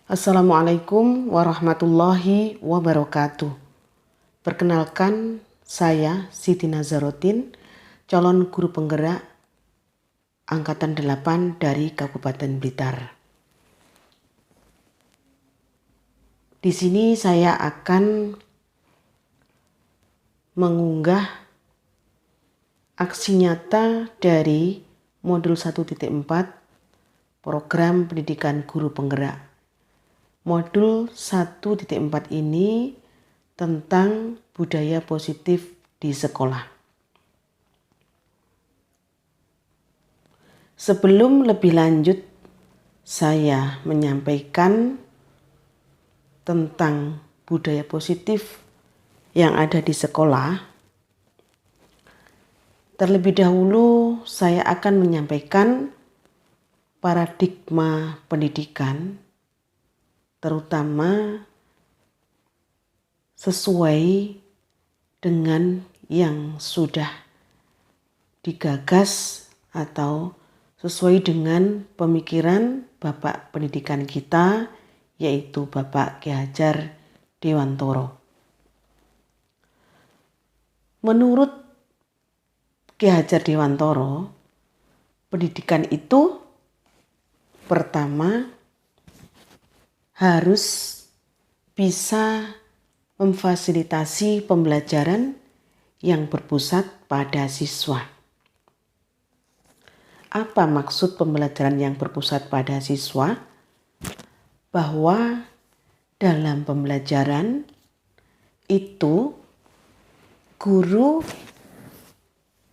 Assalamualaikum warahmatullahi wabarakatuh. Perkenalkan, saya Siti Nazarotin, calon guru penggerak Angkatan 8 dari Kabupaten Blitar. Di sini saya akan mengunggah aksi nyata dari modul 1.4 program pendidikan guru penggerak. Modul 1.4 ini tentang budaya positif di sekolah. Sebelum lebih lanjut, saya menyampaikan tentang budaya positif yang ada di sekolah. Terlebih dahulu, saya akan menyampaikan paradigma pendidikan, terutama sesuai dengan yang sudah digagas atau sesuai dengan pemikiran Bapak Pendidikan kita, yaitu Bapak Ki Hajar Dewantoro. Menurut Ki Hajar Dewantoro, pendidikan itu pertama harus bisa memfasilitasi pembelajaran yang berpusat pada siswa. Apa maksud pembelajaran yang berpusat pada siswa? Bahwa dalam pembelajaran itu guru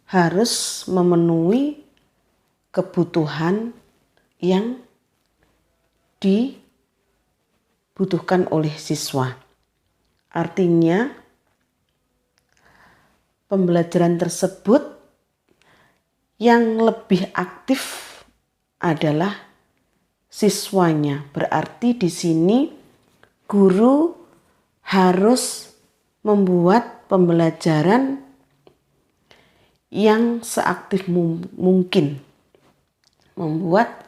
harus memenuhi kebutuhan yang dibutuhkan oleh siswa. Artinya pembelajaran tersebut yang lebih aktif adalah siswanya. Berarti di sini guru harus membuat pembelajaran yang seaktif mungkin. Membuat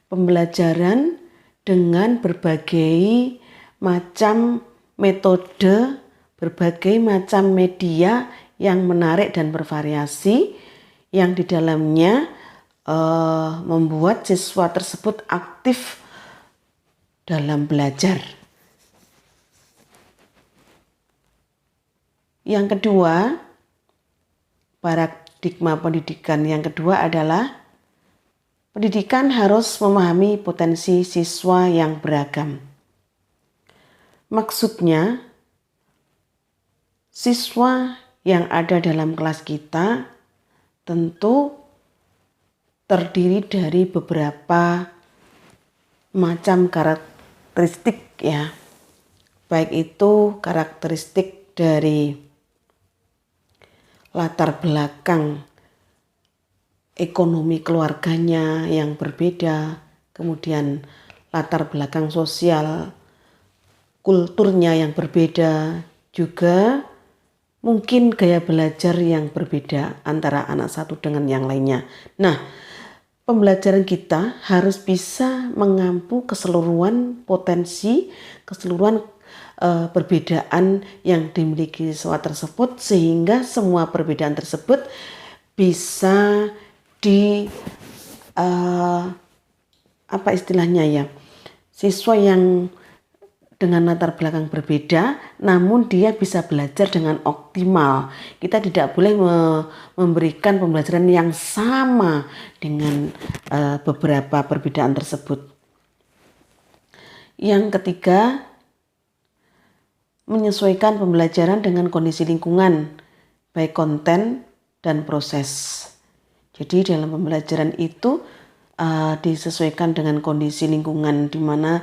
pembelajaran dengan berbagai macam metode, berbagai macam media yang menarik dan bervariasi, yang di dalamnya membuat siswa tersebut aktif dalam belajar. Yang kedua, paradigma pendidikan yang kedua adalah pendidikan harus memahami potensi siswa yang beragam. Maksudnya, siswa yang ada dalam kelas kita tentu terdiri dari beberapa macam karakteristik ya. Baik itu karakteristik dari latar belakang ekonomi keluarganya yang berbeda, kemudian latar belakang sosial, kulturnya yang berbeda, juga mungkin gaya belajar yang berbeda antara anak satu dengan yang lainnya. Nah, pembelajaran kita harus bisa mengampu keseluruhan potensi, keseluruhan perbedaan yang dimiliki siswa tersebut, sehingga semua perbedaan tersebut bisa siswa yang dengan latar belakang berbeda namun dia bisa belajar dengan optimal. Kita tidak boleh memberikan pembelajaran yang sama dengan beberapa perbedaan tersebut. Yang ketiga, menyesuaikan pembelajaran dengan kondisi lingkungan, baik konten dan proses. Jadi dalam pembelajaran itu disesuaikan dengan kondisi lingkungan di mana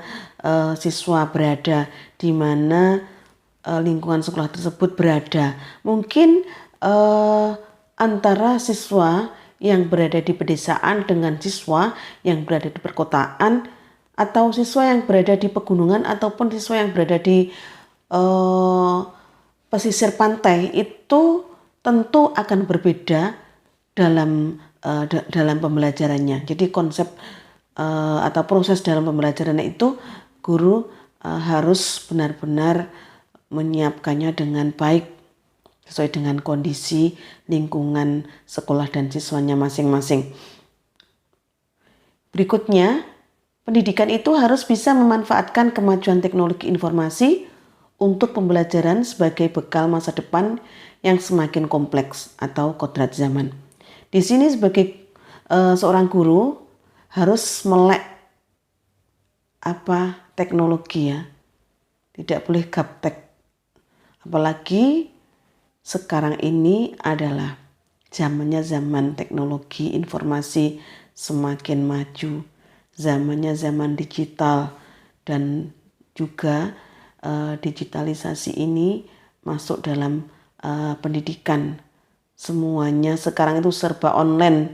siswa berada, di mana lingkungan sekolah tersebut berada. Mungkin antara siswa yang berada di pedesaan dengan siswa yang berada di perkotaan, atau siswa yang berada di pegunungan ataupun siswa yang berada di pesisir pantai, itu tentu akan berbeda dalam pembelajarannya. Jadi konsep atau proses dalam pembelajaran itu guru harus benar-benar menyiapkannya dengan baik sesuai dengan kondisi lingkungan sekolah dan siswanya masing-masing. Berikutnya, pendidikan itu harus bisa memanfaatkan kemajuan teknologi informasi untuk pembelajaran sebagai bekal masa depan yang semakin kompleks atau kodrat zaman. Di sini sebagai seorang guru harus melek teknologi ya. Tidak boleh gaptek. Apalagi sekarang ini adalah zamannya zaman teknologi informasi semakin maju, zamannya zaman digital, dan juga digitalisasi ini masuk dalam pendidikan. Semuanya sekarang itu serba online.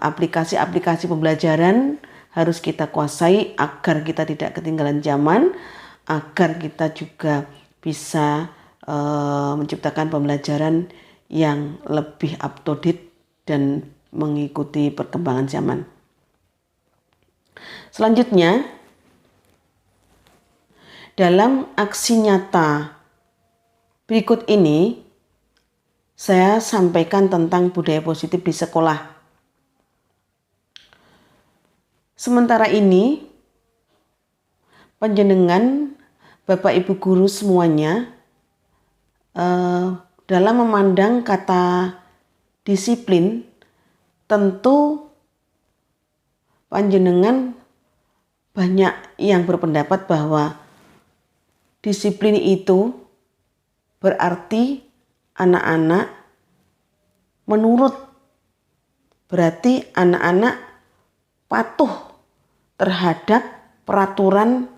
Aplikasi-aplikasi pembelajaran harus kita kuasai agar kita tidak ketinggalan zaman, agar kita juga bisa menciptakan pembelajaran yang lebih up to date dan mengikuti perkembangan zaman. Selanjutnya, dalam aksi nyata berikut ini, saya sampaikan tentang budaya positif di sekolah. Sementara ini, panjenengan, Bapak Ibu guru semuanya, dalam memandang kata disiplin, tentu panjenengan banyak yang berpendapat bahwa disiplin itu berarti anak-anak menurut, berarti anak-anak patuh terhadap peraturan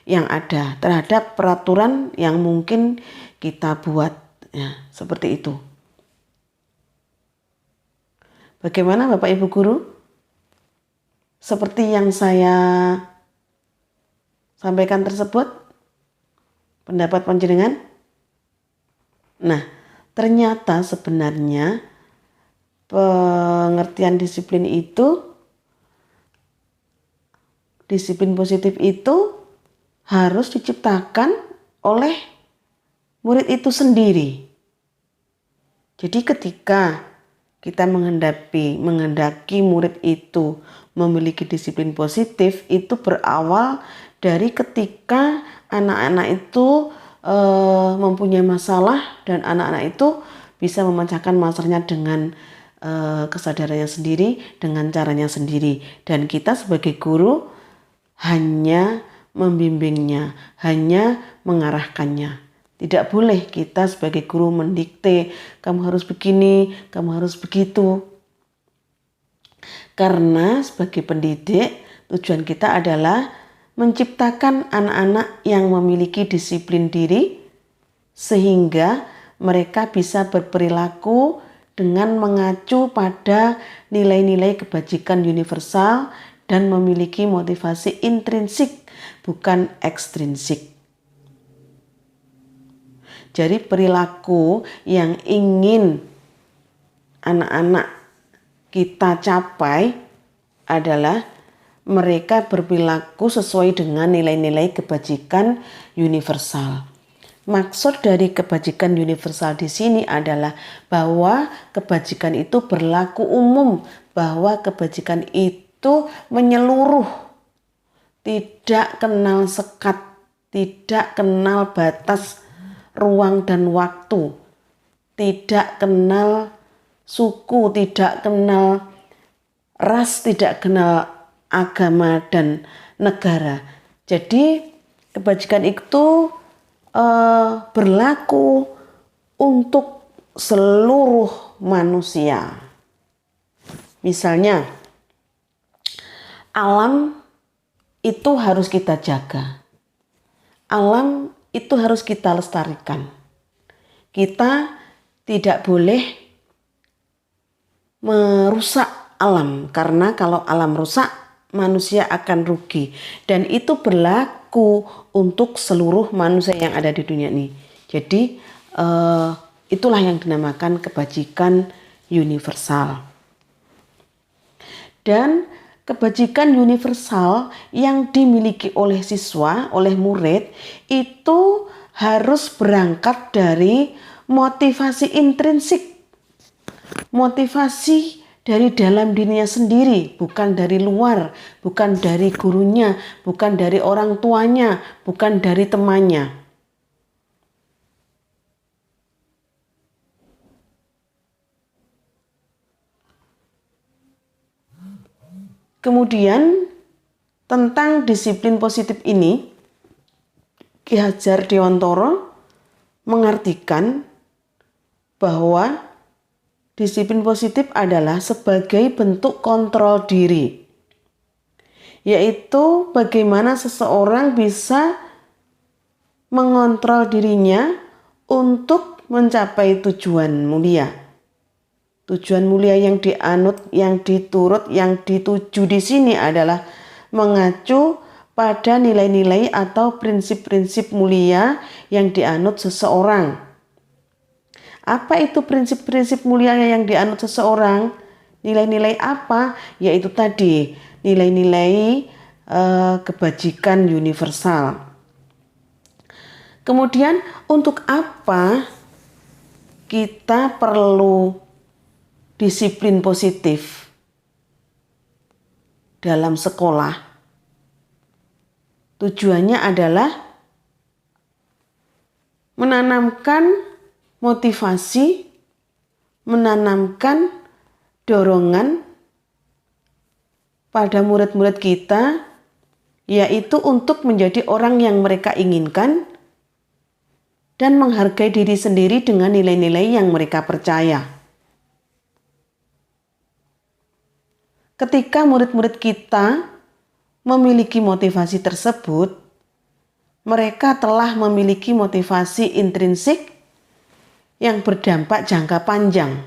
yang ada, terhadap peraturan yang mungkin kita buat, ya, seperti itu. Bagaimana Bapak Ibu guru? Seperti yang saya sampaikan tersebut, pendapat panjenengan? Nah, ternyata sebenarnya pengertian disiplin itu, disiplin positif itu harus diciptakan oleh murid itu sendiri. Jadi ketika kita menghendaki murid itu memiliki disiplin positif, itu berawal dari ketika anak-anak itu mempunyai masalah dan anak-anak itu bisa memecahkan masalahnya dengan kesadarannya sendiri, dengan caranya sendiri. Dan kita sebagai guru hanya membimbingnya, hanya mengarahkannya. Tidak boleh kita sebagai guru mendikte, kamu harus begini, kamu harus begitu. Karena sebagai pendidik, tujuan kita adalah menciptakan anak-anak yang memiliki disiplin diri, sehingga mereka bisa berperilaku dengan mengacu pada nilai-nilai kebajikan universal dan memiliki motivasi intrinsik, bukan ekstrinsik. Jadi perilaku yang ingin anak-anak kita capai adalah mereka berperilaku sesuai dengan nilai-nilai kebajikan universal. Maksud dari kebajikan universal di sini adalah bahwa kebajikan itu berlaku umum, bahwa kebajikan itu menyeluruh, tidak kenal sekat, tidak kenal batas ruang dan waktu, tidak kenal suku, tidak kenal ras, tidak kenal agama dan negara. Jadi kebajikan itu berlaku untuk seluruh manusia. Misalnya, alam itu harus kita jaga. Alam itu harus kita lestarikan. Kita tidak boleh merusak alam, karena kalau alam rusak, manusia akan rugi. Dan itu berlaku untuk seluruh manusia yang ada di dunia ini. Jadi itulah yang dinamakan kebajikan universal. Dan kebajikan universal yang dimiliki oleh siswa, oleh murid, itu harus berangkat dari motivasi intrinsik. Motivasi dari dalam dirinya sendiri, bukan dari luar, bukan dari gurunya, bukan dari orang tuanya, bukan dari temannya. Kemudian tentang disiplin positif ini, Ki Hajar Dewantara mengartikan bahwa disiplin positif adalah sebagai bentuk kontrol diri, yaitu bagaimana seseorang bisa mengontrol dirinya untuk mencapai tujuan mulia. Tujuan mulia yang dianut, yang diturut, yang dituju di sini adalah mengacu pada nilai-nilai atau prinsip-prinsip mulia yang dianut seseorang. Apa itu prinsip-prinsip mulia yang dianut seseorang? Nilai-nilai apa? Yaitu tadi nilai-nilai kebajikan universal. Kemudian untuk apa kita perlu disiplin positif dalam sekolah? Tujuannya adalah menanamkan motivasi, menanamkan dorongan pada murid-murid kita, yaitu untuk menjadi orang yang mereka inginkan dan menghargai diri sendiri dengan nilai-nilai yang mereka percaya. Ketika murid-murid kita memiliki motivasi tersebut, mereka telah memiliki motivasi intrinsik yang berdampak jangka panjang.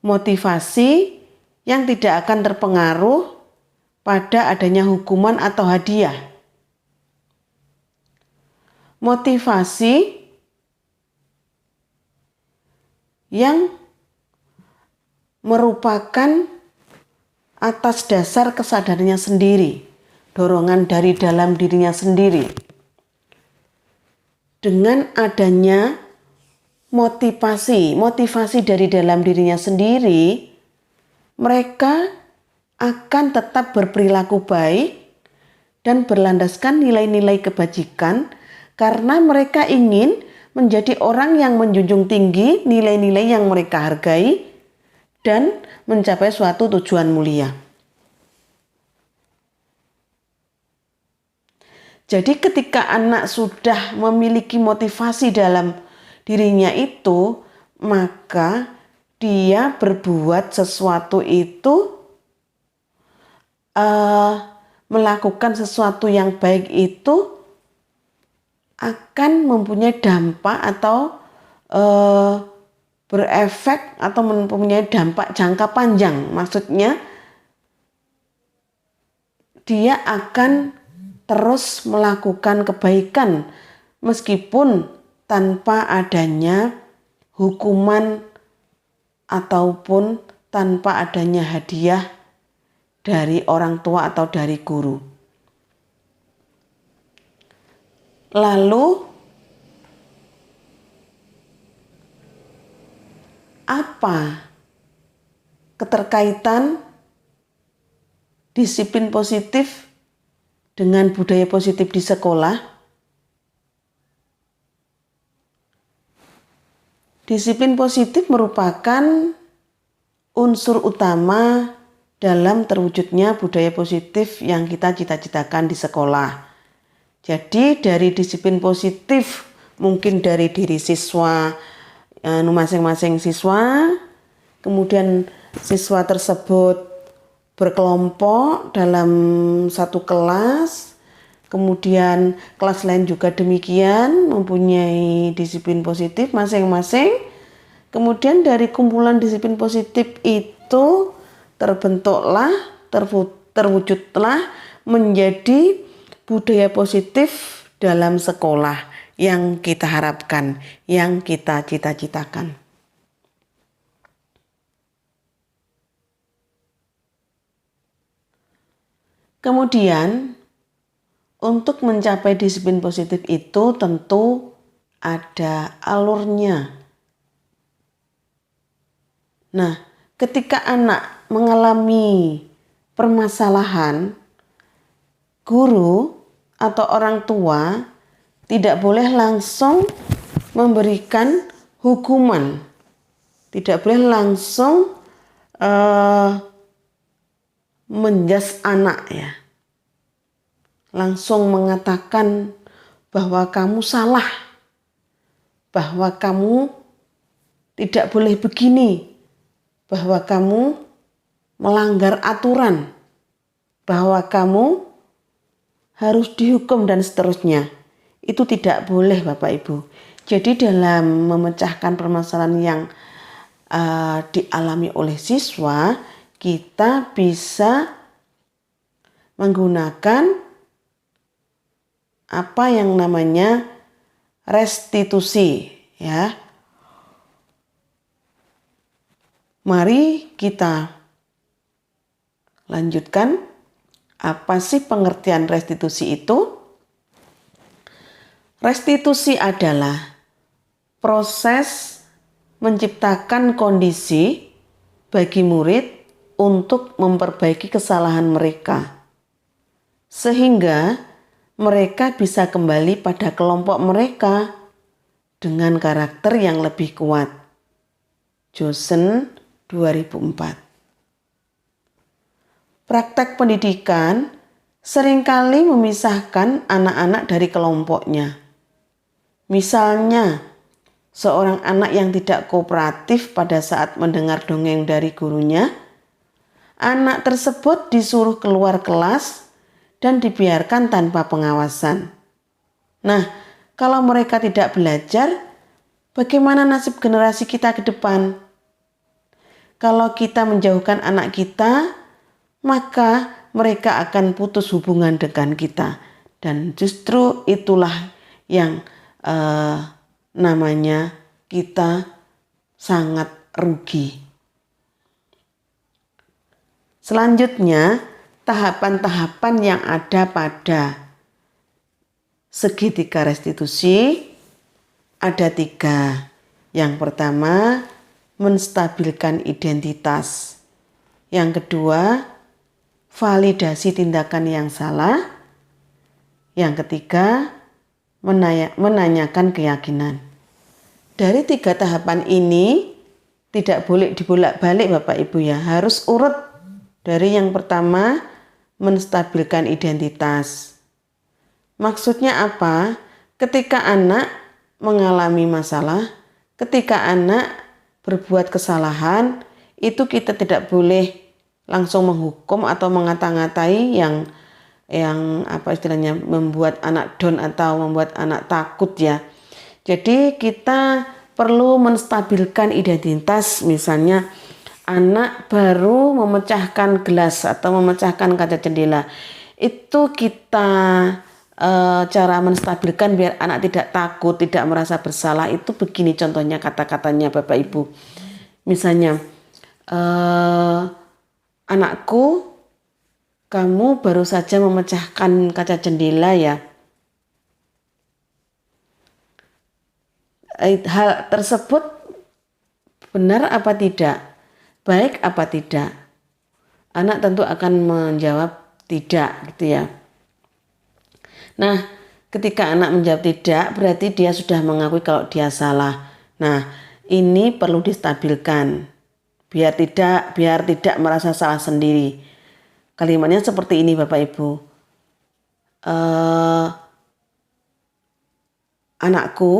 Motivasi yang tidak akan terpengaruh pada adanya hukuman atau hadiah. Motivasi yang merupakan atas dasar kesadarannya sendiri, dorongan dari dalam dirinya sendiri. Dengan adanya motivasi dari dalam dirinya sendiri, mereka akan tetap berperilaku baik dan berlandaskan nilai-nilai kebajikan karena mereka ingin menjadi orang yang menjunjung tinggi nilai-nilai yang mereka hargai dan mencapai suatu tujuan mulia. Jadi ketika anak sudah memiliki motivasi dalam dirinya itu, maka dia berbuat sesuatu itu, melakukan sesuatu yang baik itu akan mempunyai dampak atau berefek atau mempunyai dampak jangka panjang. Maksudnya dia akan terus melakukan kebaikan meskipun tanpa adanya hukuman ataupun tanpa adanya hadiah dari orang tua atau dari guru. Lalu apa keterkaitan disiplin positif dengan budaya positif di sekolah? Disiplin positif merupakan unsur utama dalam terwujudnya budaya positif yang kita cita-citakan di sekolah. Jadi dari disiplin positif mungkin dari diri siswa, masing-masing siswa, kemudian siswa tersebut berkelompok dalam satu kelas, kemudian kelas lain juga demikian mempunyai disiplin positif masing-masing. Kemudian dari kumpulan disiplin positif itu terbentuklah, terwujudlah menjadi budaya positif dalam sekolah yang kita harapkan, yang kita cita-citakan. Kemudian untuk mencapai disiplin positif itu tentu ada alurnya. Nah, ketika anak mengalami permasalahan, guru atau orang tua tidak boleh langsung memberikan hukuman, tidak boleh langsung menjas anak ya, langsung mengatakan bahwa kamu salah, bahwa kamu tidak boleh begini, bahwa kamu melanggar aturan, bahwa kamu harus dihukum dan seterusnya. Itu tidak boleh Bapak Ibu. Jadi dalam memecahkan permasalahan yang dialami oleh siswa, kita bisa menggunakan apa yang namanya restitusi ya. Mari kita lanjutkan. Apa sih pengertian restitusi itu? Restitusi adalah proses menciptakan kondisi bagi murid untuk memperbaiki kesalahan mereka, sehingga mereka bisa kembali pada kelompok mereka dengan karakter yang lebih kuat. Jossen 2004. Praktek pendidikan seringkali memisahkan anak-anak dari kelompoknya. Misalnya, seorang anak yang tidak kooperatif pada saat mendengar dongeng dari gurunya, anak tersebut disuruh keluar kelas dan dibiarkan tanpa pengawasan. Nah, kalau mereka tidak belajar, bagaimana nasib generasi kita ke depan? Kalau kita menjauhkan anak kita, maka mereka akan putus hubungan dengan kita. Dan justru itulah yang namanya kita sangat rugi. Selanjutnya, tahapan-tahapan yang ada pada segitiga restitusi ada 3. Yang pertama, menstabilkan identitas. Yang kedua, validasi tindakan yang salah. Yang ketiga, menanyakan keyakinan. Dari 3 tahapan ini tidak boleh dibolak-balik Bapak Ibu ya. Harus urut dari yang pertama, menstabilkan identitas. Maksudnya apa? Ketika anak mengalami masalah, ketika anak berbuat kesalahan, itu kita tidak boleh langsung menghukum atau mengata-ngatai yang apa istilahnya membuat anak down atau membuat anak takut ya. Jadi kita perlu menstabilkan identitas. Misalnya anak baru memecahkan gelas atau memecahkan kaca jendela, itu kita cara menstabilkan biar anak tidak takut, tidak merasa bersalah itu begini contohnya kata-katanya Bapak Ibu. Misalnya, anakku, kamu baru saja memecahkan kaca jendela ya. Hal tersebut benar apa tidak? Baik apa tidak? Anak tentu akan menjawab tidak gitu ya. Nah, ketika anak menjawab tidak, berarti dia sudah mengakui kalau dia salah. Nah, ini perlu distabilkan biar tidak merasa salah sendiri. Kalimatnya seperti ini Bapak Ibu. Anakku,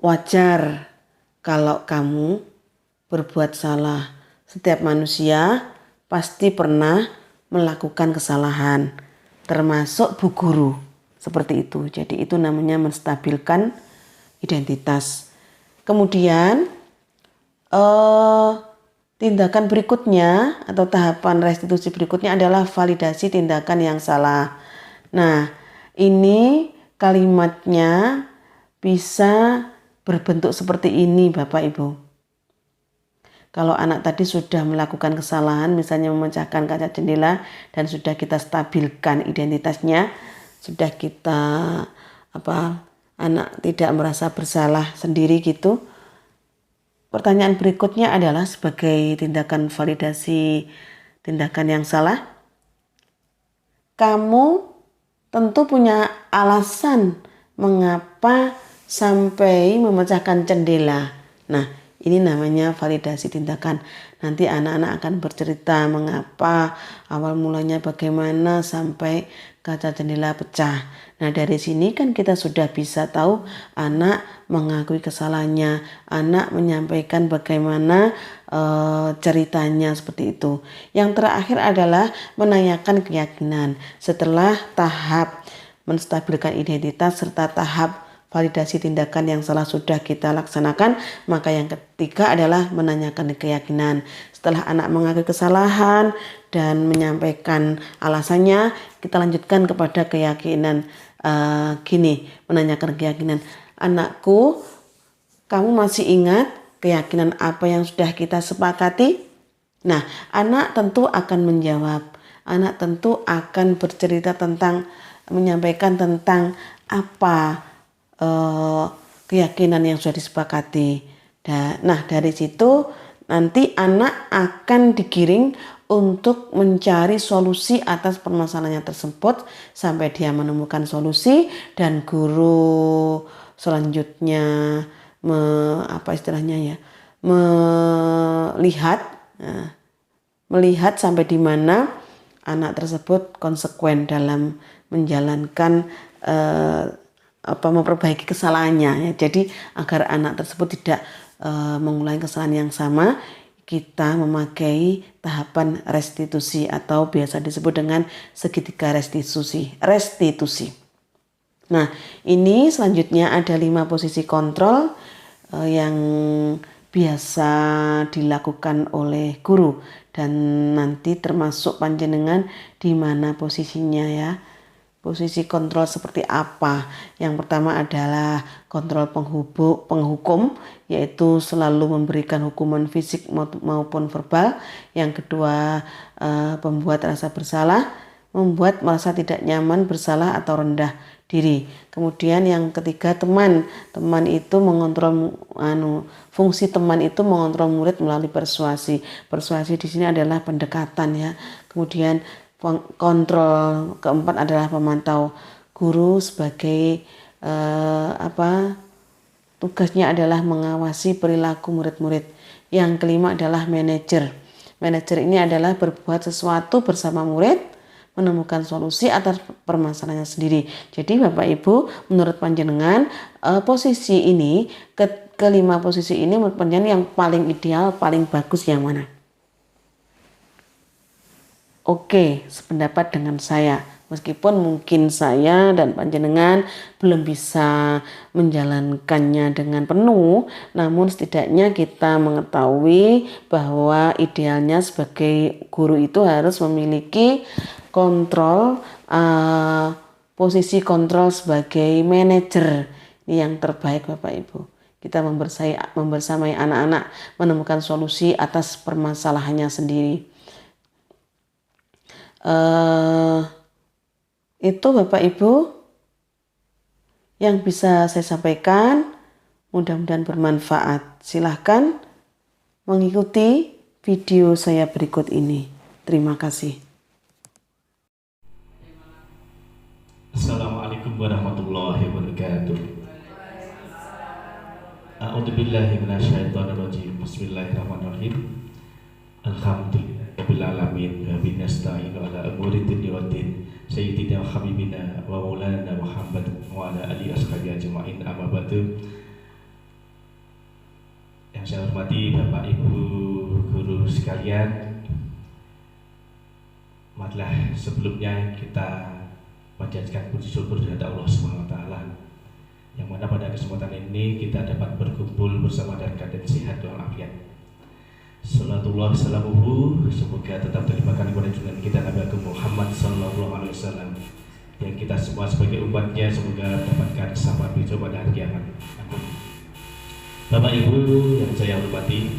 wajar kalau kamu berbuat salah. Setiap manusia pasti pernah melakukan kesalahan, termasuk bu guru. Seperti itu. Jadi itu namanya menstabilkan identitas. Kemudian tindakan berikutnya atau tahapan restitusi berikutnya adalah validasi tindakan yang salah. Nah, ini kalimatnya bisa berbentuk seperti ini Bapak Ibu. Kalau anak tadi sudah melakukan kesalahan, misalnya memecahkan kaca jendela dan sudah kita stabilkan identitasnya, sudah kita anak tidak merasa bersalah sendiri gitu. Pertanyaan berikutnya adalah sebagai tindakan validasi tindakan yang salah. Kamu tentu punya alasan mengapa sampai memecahkan jendela. Nah, ini namanya validasi tindakan. Nanti anak-anak akan bercerita mengapa, awal mulanya bagaimana sampai kaca jendela pecah. Nah, dari sini kan kita sudah bisa tahu anak mengakui kesalahannya, anak menyampaikan bagaimana ceritanya seperti itu. Yang terakhir adalah menanyakan keyakinan. Setelah tahap menstabilkan identitas serta tahap validasi tindakan yang salah sudah kita laksanakan, maka yang ketiga adalah menanyakan keyakinan. Setelah anak mengakui kesalahan dan menyampaikan alasannya, kita lanjutkan kepada keyakinan. Menanyakan keyakinan. Anakku, kamu masih ingat keyakinan apa yang sudah kita sepakati? Nah, anak tentu akan menjawab. Anak tentu akan bercerita tentang, menyampaikan tentang apa keyakinan yang sudah disepakati. Nah, dari situ nanti anak akan digiring untuk mencari solusi atas permasalahannya tersebut sampai dia menemukan solusi, dan guru selanjutnya melihat sampai di mana anak tersebut konsekuen dalam menjalankan memperbaiki kesalahannya, ya. Jadi agar anak tersebut tidak mengulangi kesalahan yang sama, kita memakai tahapan restitusi atau biasa disebut dengan segitiga restitusi. Nah, ini selanjutnya ada 5 posisi kontrol yang biasa dilakukan oleh guru, dan nanti termasuk panjenengan di mana posisinya, ya. Posisi kontrol seperti apa? Yang pertama adalah kontrol penghukum, yaitu selalu memberikan hukuman fisik maupun verbal. Yang kedua, pembuat rasa bersalah, membuat merasa tidak nyaman, bersalah atau rendah diri. Kemudian yang ketiga, teman itu mengontrol fungsi teman itu mengontrol murid melalui persuasi. Persuasi di sini adalah pendekatan, ya. Kemudian kontrol keempat adalah pemantau. Guru sebagai tugasnya adalah mengawasi perilaku murid-murid. Yang kelima adalah manajer. Manajer ini adalah berbuat sesuatu bersama murid, menemukan solusi atas permasalahannya sendiri. Jadi Bapak Ibu, menurut panjenengan posisi ini, kelima posisi ini menurut panjenengan yang paling ideal, paling bagus yang mana? Oke, sependapat dengan saya. Meskipun mungkin saya dan panjenengan belum bisa menjalankannya dengan penuh, namun setidaknya kita mengetahui bahwa idealnya sebagai guru itu harus memiliki kontrol, posisi kontrol sebagai manajer. Ini yang terbaik Bapak Ibu. Kita membersamai anak-anak menemukan solusi atas permasalahannya sendiri. Itu Bapak Ibu yang bisa saya sampaikan, mudah-mudahan bermanfaat. Silahkan mengikuti video saya berikut ini. Terima kasih. Assalamualaikum warahmatullahi wabarakatuh. A'udzubillahi minasyaitonirrajim. Bismillahirrahmanirrahim. Alhamdulillahirabbil alamin wa binasta'inu ala umuri dunya waddin. Sayyidina wa habibina wa maulana Muhammad wa ala alihi washabihi ajma'in, amma ba'du. Yang saya hormati Bapak Ibu guru sekalian, marilah sebelumnya kita panjatkan puji syukur kepada Allah SWT, yang mana pada kesempatan ini kita dapat berkumpul bersama dalam keadaan sehat walafiat. Salatullah salamuhu semoga tetap terlimpahkan kepada junjungan kita Nabi Agung Muhammad sallallahu alaihi wasallam, yang kita semua sebagai umatnya semoga mendapatkan kesabaran hijau pada hari kiamat. Bapak Ibu yang saya hormati,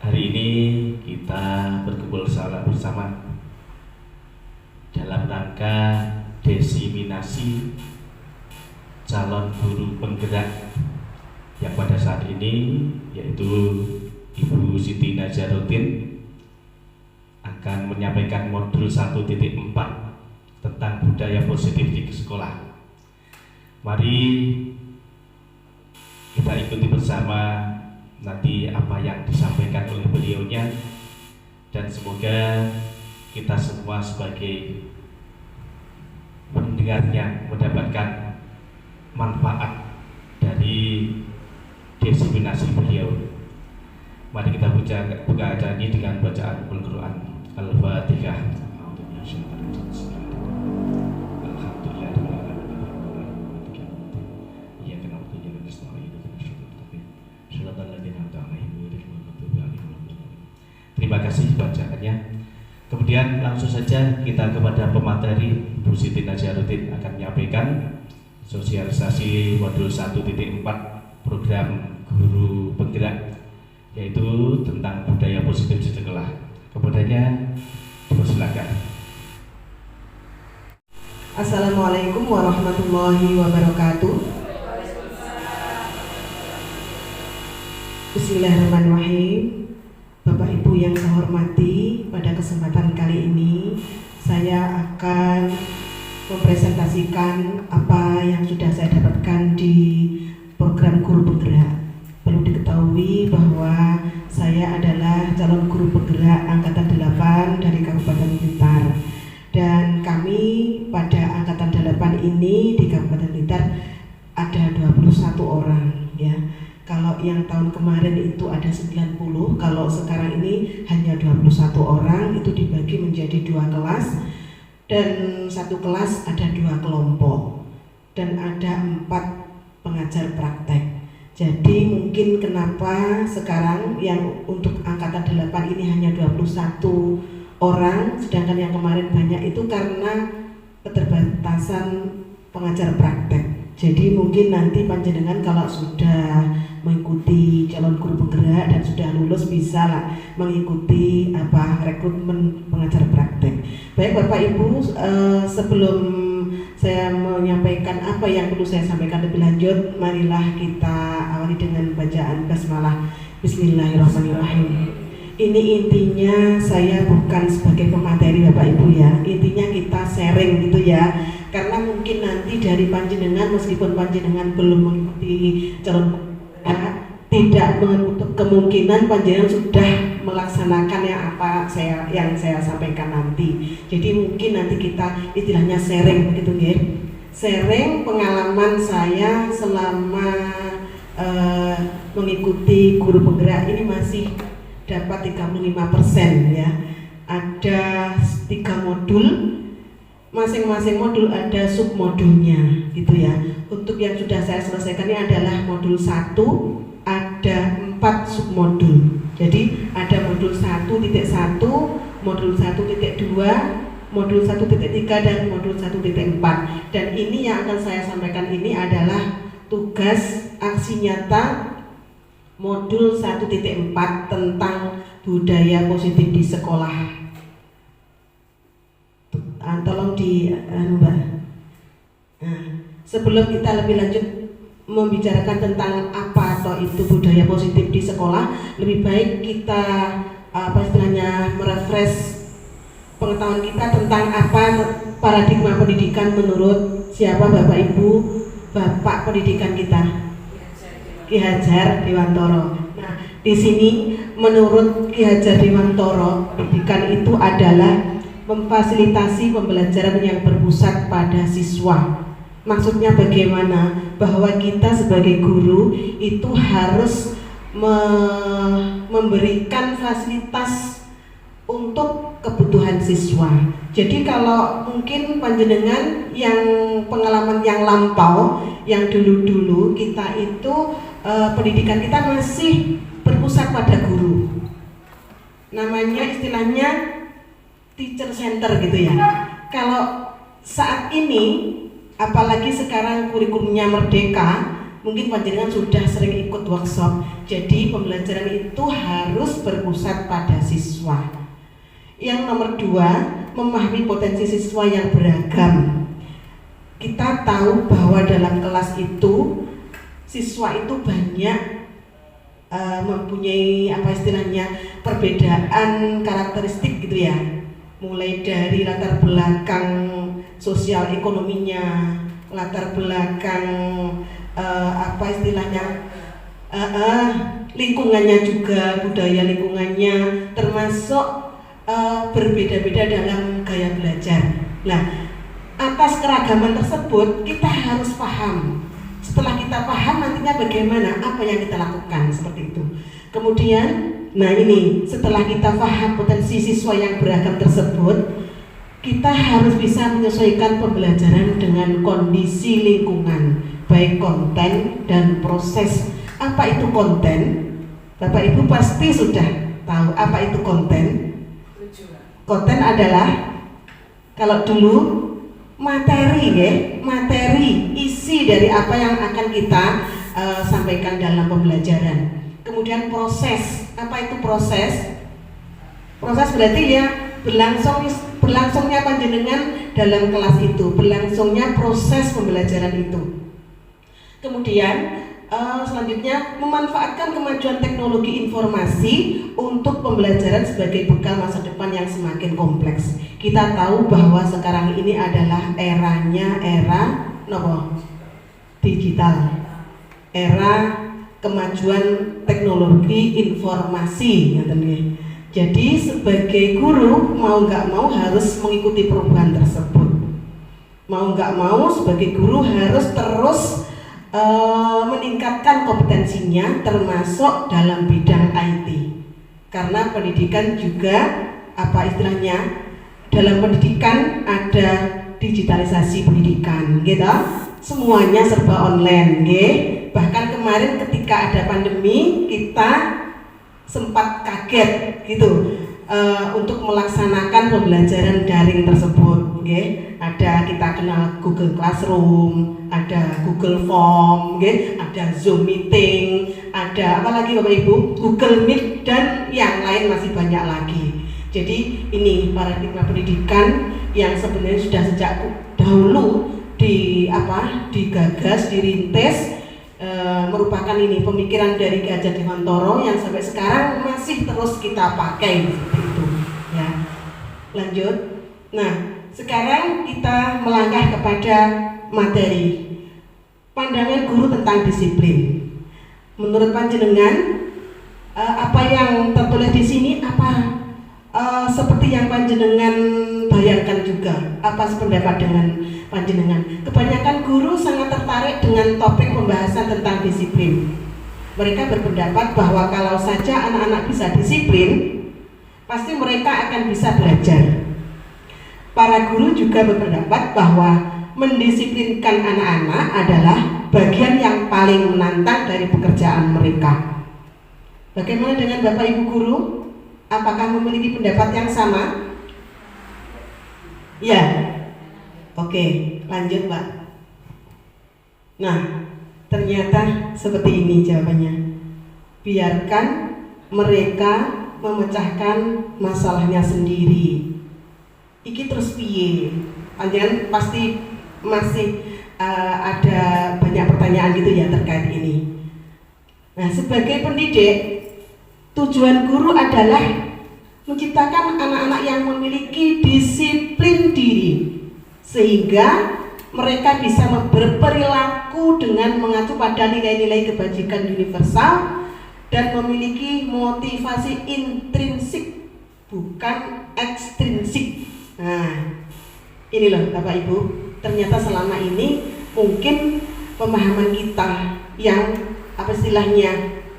Hari ini kita berkumpul bersama dalam rangka desiminasi calon guru penggerak yang pada saat ini yaitu Ibu Siti Nazaruddin akan menyampaikan modul 1.4 tentang budaya positif di sekolah. Mari kita ikuti bersama nanti apa yang disampaikan oleh beliaunya, dan semoga kita semua sebagai pendengarnya mendapatkan manfaat dari desiminasi beliau. Mari kita buka acara ini dengan bacaan Al-Quran Al-Fatihah. Terima kasih bacaannya. Kemudian langsung saja kita kepada pemateri, Bu Siti Nazaruddin akan menyampaikan sosialisasi modul 1.4 program guru penggerak, yaitu tentang budaya positif di sekolah. Kemudiannya dipersilakan. Assalamualaikum warahmatullahi wabarakatuh. Bismillahirrahmanirrahim. Bapak Ibu yang saya hormati, pada kesempatan kali ini saya akan mempresentasikan apa yang sudah saya dapatkan di program guru penggerak. Perlu diketahui bahwa saya adalah calon guru penggerak angkatan 8 dari Kabupaten Blitar, dan kami pada angkatan 8 ini di Kabupaten Blitar ada 21 orang ya. Kalau yang tahun kemarin itu ada 90, kalau sekarang ini hanya 21 orang, itu dibagi menjadi 2 kelas, dan satu kelas ada 2 kelompok, dan ada 4 pengajar praktek. Jadi mungkin kenapa sekarang yang untuk angkatan 8 ini hanya 21 orang, sedangkan yang kemarin banyak, itu karena keterbatasan pengajar praktek. Jadi mungkin nanti panjenengan kalau sudah mengikuti calon guru penggerak dan sudah lulus bisa lah mengikuti rekrutmen pengajar praktek. Baik Bapak Ibu, sebelum saya menyampaikan apa yang perlu saya sampaikan lebih lanjut, marilah kita awali dengan bacaan basmalah. Bismillahirrahmanirrahim. Ini intinya saya bukan sebagai pemateri Bapak Ibu ya, intinya kita sharing gitu ya, karena mungkin nanti dari panjenengan meskipun panjenengan belum mengikuti calon tidak menutup kemungkinan panjenengan sudah melaksanakan yang saya sampaikan nanti. Jadi mungkin nanti kita istilahnya sharing begitu ya. Sharing pengalaman saya selama mengikuti guru penggerak ini masih dapat 35% ya. Ada 3 modul, masing-masing modul ada submodulnya gitu ya. Untuk yang sudah saya selesaikan ini adalah modul 1, ada 4 submodul. Jadi ada modul 1.1, modul 1.2, modul 1.3 dan modul 1.4. Dan ini yang akan saya sampaikan ini adalah tugas aksi nyata modul 1.4 tentang budaya positif di sekolah. Tolong di Mbak. Sebelum kita lebih lanjut membicarakan tentang apa atau itu budaya positif di sekolah, lebih baik kita merefresh pengetahuan kita tentang apa paradigma pendidikan menurut siapa Bapak Ibu, Bapak pendidikan kita, Ki Hajar Dewantoro. Nah, di sini menurut Ki Hajar Dewantoro, pendidikan itu adalah memfasilitasi pembelajaran yang berpusat pada siswa. Maksudnya bagaimana? Bahwa kita sebagai guru itu harus memberikan fasilitas untuk kebutuhan siswa. Jadi kalau mungkin panjenengan yang pengalaman yang lampau, yang dulu-dulu kita itu pendidikan kita masih berpusat pada guru. Namanya istilahnya teacher center gitu ya. Kalau saat ini apalagi sekarang kurikulumnya merdeka, mungkin panjenengan sudah sering ikut workshop. Jadi pembelajaran itu harus berpusat pada siswa. Yang nomor 2, memahami potensi siswa yang beragam. Kita tahu bahwa dalam kelas itu siswa itu banyak mempunyai perbedaan karakteristik gitu ya. Mulai dari latar belakang sosial ekonominya, latar belakang lingkungannya juga, budaya lingkungannya, termasuk berbeda-beda dalam gaya belajar. Nah, atas keragaman tersebut kita harus paham. Setelah kita paham, nantinya bagaimana, apa yang kita lakukan, seperti itu. Kemudian, nah ini, setelah kita paham potensi siswa yang beragam tersebut, kita harus bisa menyesuaikan pembelajaran dengan kondisi lingkungan, baik konten dan proses. Apa itu konten? Bapak Ibu pasti sudah tahu apa itu konten. Konten adalah, kalau dulu, materi ya, materi isi dari apa yang akan kita sampaikan dalam pembelajaran. Kemudian proses, apa itu proses? Proses berarti ya berlangsungnya panjenengan dalam kelas itu, berlangsungnya proses pembelajaran itu. Kemudian selanjutnya memanfaatkan kemajuan teknologi informasi untuk pembelajaran sebagai bekal masa depan yang semakin kompleks. Kita tahu bahwa sekarang ini adalah eranya digital, era kemajuan teknologi informasi. Jadi sebagai guru mau nggak mau harus mengikuti perubahan tersebut. Mau nggak mau sebagai guru harus terus meningkatkan kompetensinya, termasuk dalam bidang IT. Karena pendidikan juga dalam pendidikan ada digitalisasi pendidikan, gitu. Semuanya serba online, Bahkan kemarin ketika ada pandemi kita sempat kaget gitu untuk melaksanakan pembelajaran daring tersebut. Ada kita kenal Google Classroom, ada Google Form, ada Zoom Meeting, ada apa lagi Bapak Ibu, Google Meet, dan yang lain masih banyak lagi. Jadi ini paradigma pendidikan yang sebenarnya sudah sejak dahulu digagas, dirintis, merupakan ini pemikiran dari Ki Hajar Dewantoro yang sampai sekarang masih terus kita pakai gitu ya. Lanjut. Nah, sekarang kita melangkah kepada materi. Pandangan guru tentang disiplin. Menurut panjenengan apa yang tertulis di sini seperti yang panjenengan bayangkan juga? Apa sependapat dengan panjenengan? Kebanyakan guru sangat tertarik dengan topik pembahasan tentang disiplin. Mereka berpendapat bahwa kalau saja anak-anak bisa disiplin, pasti mereka akan bisa belajar. Para guru juga berpendapat bahwa mendisiplinkan anak-anak adalah bagian yang paling menantang dari pekerjaan mereka. Bagaimana dengan Bapak Ibu guru? Apakah memiliki pendapat yang sama? Ya. Oke, lanjut Pak. Nah, ternyata seperti ini jawabannya. Biarkan mereka memecahkan masalahnya sendiri. Iki terus piye? Panjenengan pasti masih ada banyak pertanyaan gitu ya terkait ini. Nah, sebagai pendidik, tujuan guru adalah menciptakan anak-anak yang memiliki disiplin diri, sehingga mereka bisa berperilaku dengan mengacu pada nilai-nilai kebajikan universal dan memiliki motivasi intrinsik, bukan ekstrinsik. Nah, ini loh Bapak Ibu, ternyata selama ini mungkin pemahaman kita yang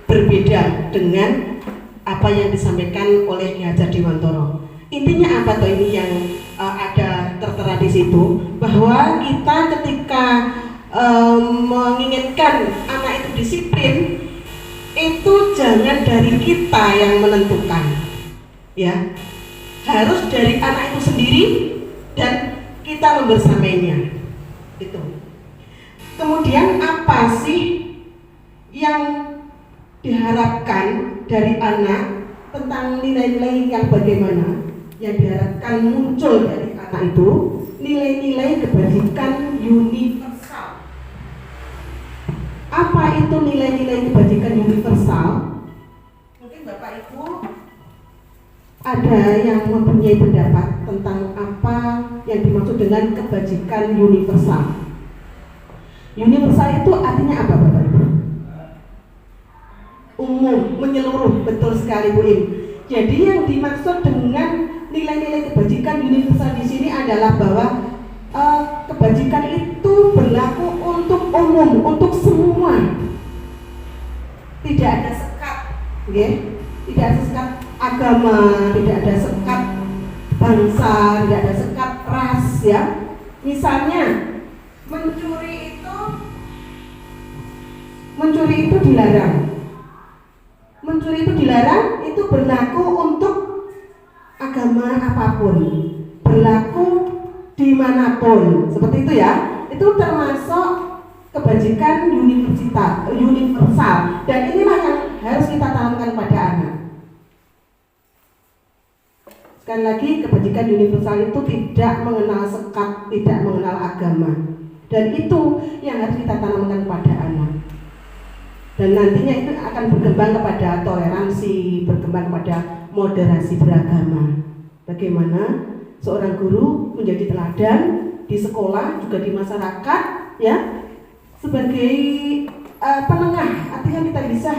berbeda dengan apa yang disampaikan oleh Ki Hajar Dewantoro. Intinya apa toh ini yang ada tertera di situ, bahwa kita ketika menginginkan anak itu disiplin, itu jangan dari kita yang menentukan, ya, harus dari anak itu sendiri dan kita membersamainya. Itu. Kemudian apa sih yang diharapkan dari anak tentang nilai-nilai yang bagaimana yang diharapkan muncul dari anak itu, nilai-nilai kebajikan universal. Apa itu nilai-nilai kebajikan universal? Mungkin Bapak Ibu ada yang mempunyai pendapat tentang apa yang dimaksud dengan kebajikan universal. Universal itu artinya apa Bapak Ibu? Umum, menyeluruh, betul sekali Bu Im. Jadi yang dimaksud dengan nilai-nilai kebajikan universal di sini adalah bahwa kebajikan itu berlaku untuk umum, untuk semua. Tidak ada sekat, okay? Tidak ada sekat agama, tidak ada sekat bangsa, tidak ada sekat ras, ya. Misalnya mencuri itu dilarang. Mencuri itu dilarang, itu berlaku untuk agama apapun, berlaku dimanapun, seperti itu ya. Itu termasuk kebajikan universal, dan inilah yang harus kita tanamkan pada anak. Sekali lagi, kebajikan universal itu tidak mengenal sekat, tidak mengenal agama, dan itu yang harus kita tanamkan pada anak. Dan nantinya itu akan berkembang kepada toleransi, berkembang kepada moderasi beragama. Bagaimana seorang guru menjadi teladan di sekolah, juga di masyarakat, ya, sebagai penengah. Artinya kita bisa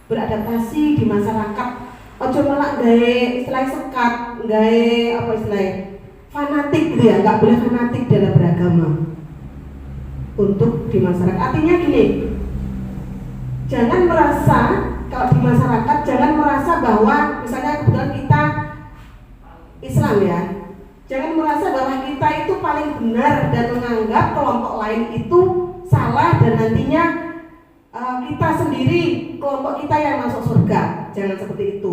beradaptasi di masyarakat. Ojo malah gawe istilah sekat, gawe apa istilah fanatik gitu ya, nggak boleh fanatik dalam beragama untuk di masyarakat. Artinya gini, jangan merasa, kalau di masyarakat jangan merasa bahwa misalnya kebetulan kita Islam ya, jangan merasa bahwa kita itu paling benar dan menganggap kelompok lain itu salah dan nantinya kita sendiri, kelompok kita yang masuk surga. Jangan seperti itu.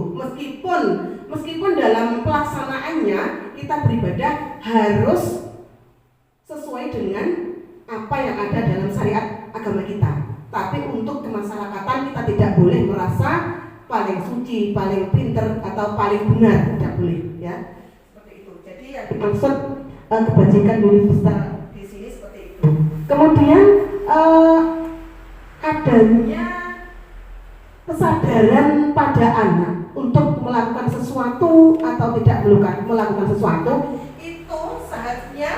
Meskipun dalam pelaksanaannya kita beribadah harus sesuai dengan apa yang ada dalam syariat agama kita. Tapi untuk kemasyarakatan kita tidak boleh merasa paling suci, paling pinter atau paling benar, tidak boleh, ya. Seperti itu. Jadi yang dimaksud kebajikan universal di sini seperti itu. Kemudian adanya kesadaran pada anak untuk melakukan sesuatu atau tidak melakukan sesuatu itu seharusnya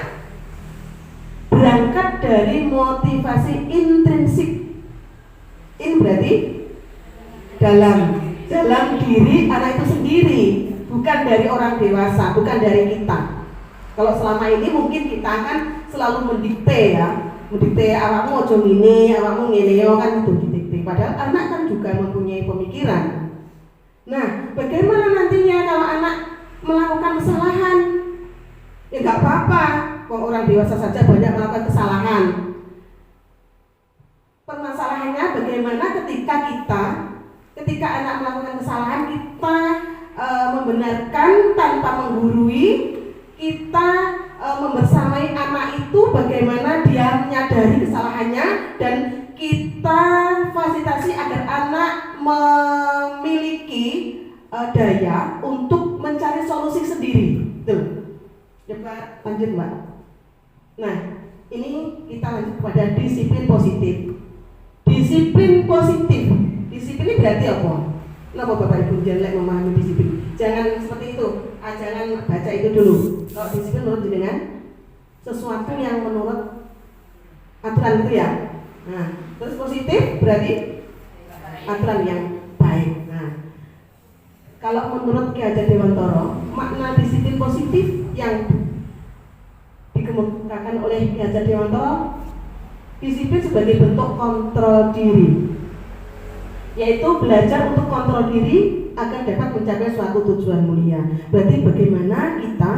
berangkat dari motivasi intrinsik. Ini berarti dalam diri anak itu sendiri, bukan dari orang dewasa, bukan dari kita. Kalau selama ini mungkin kita kan selalu mendikte ya, mendikte awakmu ojo ngene, awakmu ngene yo kan itu didikte. Padahal anak kan juga mempunyai pemikiran. Nah, bagaimana nantinya kalau anak melakukan kesalahan? Ya nggak apa-apa, orang dewasa saja banyak melakukan kesalahan. Permasalahannya bagaimana ketika anak melakukan kesalahan kita membenarkan tanpa menggurui, kita membersamai anak itu bagaimana dia menyadari kesalahannya dan kita fasilitasi agar anak memiliki daya untuk mencari solusi sendiri. Tuh. Coba lanjut Mbak. Nah, ini kita lanjut pada disiplin positif. Disiplin positif. Disiplin ini berarti apa? Kenapa Bapak Ibu jelek memahami disiplin? Jangan seperti itu. Jangan baca itu dulu. Kalau disiplin menurut jenengan sesuatu yang menurut aturan itu ya. Nah, terus positif berarti aturan yang baik. Nah, kalau menurut Ki Hajar Dewantara, makna disiplin positif yang dikemukakan oleh Ki Hajar Dewantara, disiplin sebagai bentuk kontrol diri, yaitu belajar untuk kontrol diri agar dapat mencapai suatu tujuan mulia. Berarti bagaimana kita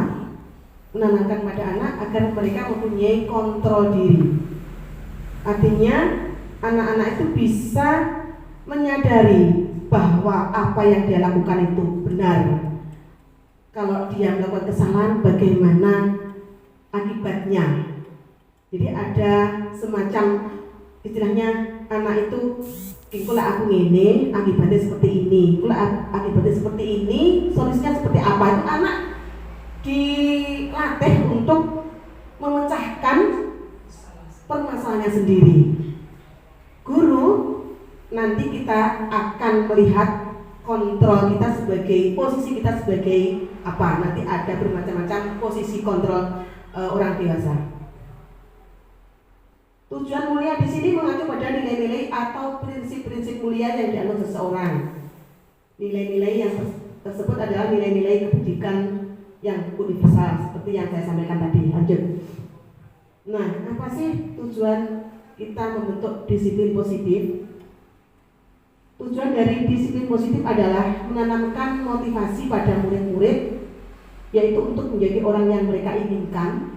menanamkan pada anak agar mereka mempunyai kontrol diri. Artinya anak-anak itu bisa menyadari bahwa apa yang dia lakukan itu benar. Kalau dia melakukan kesalahan, bagaimana akibatnya. Jadi ada semacam istilahnya anak itu kalau aku ngene akibatnya seperti ini, kalau akibatnya seperti ini solusinya seperti apa, itu anak dilatih untuk memecahkan permasalahannya sendiri. Guru nanti kita akan melihat kontrol kita sebagai posisi kita sebagai apa, nanti ada bermacam-macam posisi kontrol orang dewasa. Tujuan mulia di sini mengacu pada nilai-nilai atau prinsip-prinsip mulia yang dianut seseorang. Nilai-nilai yang tersebut adalah nilai-nilai kebajikan yang universal seperti yang saya sampaikan tadi. Lanjut. Nah, apa sih tujuan kita membentuk disiplin positif? Tujuan dari disiplin positif adalah menanamkan motivasi pada murid-murid, yaitu untuk menjadi orang yang mereka inginkan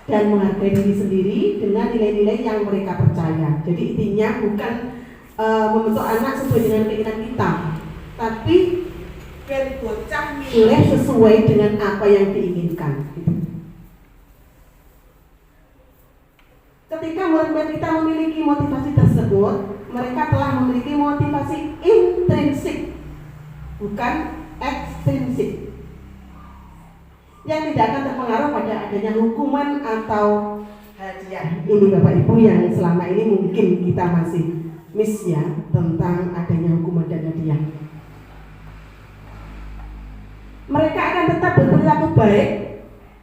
dan menghargai diri sendiri dengan nilai-nilai yang mereka percaya. Jadi intinya bukan membentuk anak sesuai dengan keinginan kita, tapi ben bocah milih sesuai dengan apa yang diinginkan. Ketika murid-murid kita memiliki motivasi tersebut, mereka telah memiliki motivasi intrinsik, bukan ekstrinsik, yang tidak akan terpengaruh pada adanya hukuman atau hadiah. Ini Bapak Ibu yang selama ini mungkin kita masih miss ya tentang adanya hukuman dan hadiah. Mereka akan tetap berperilaku baik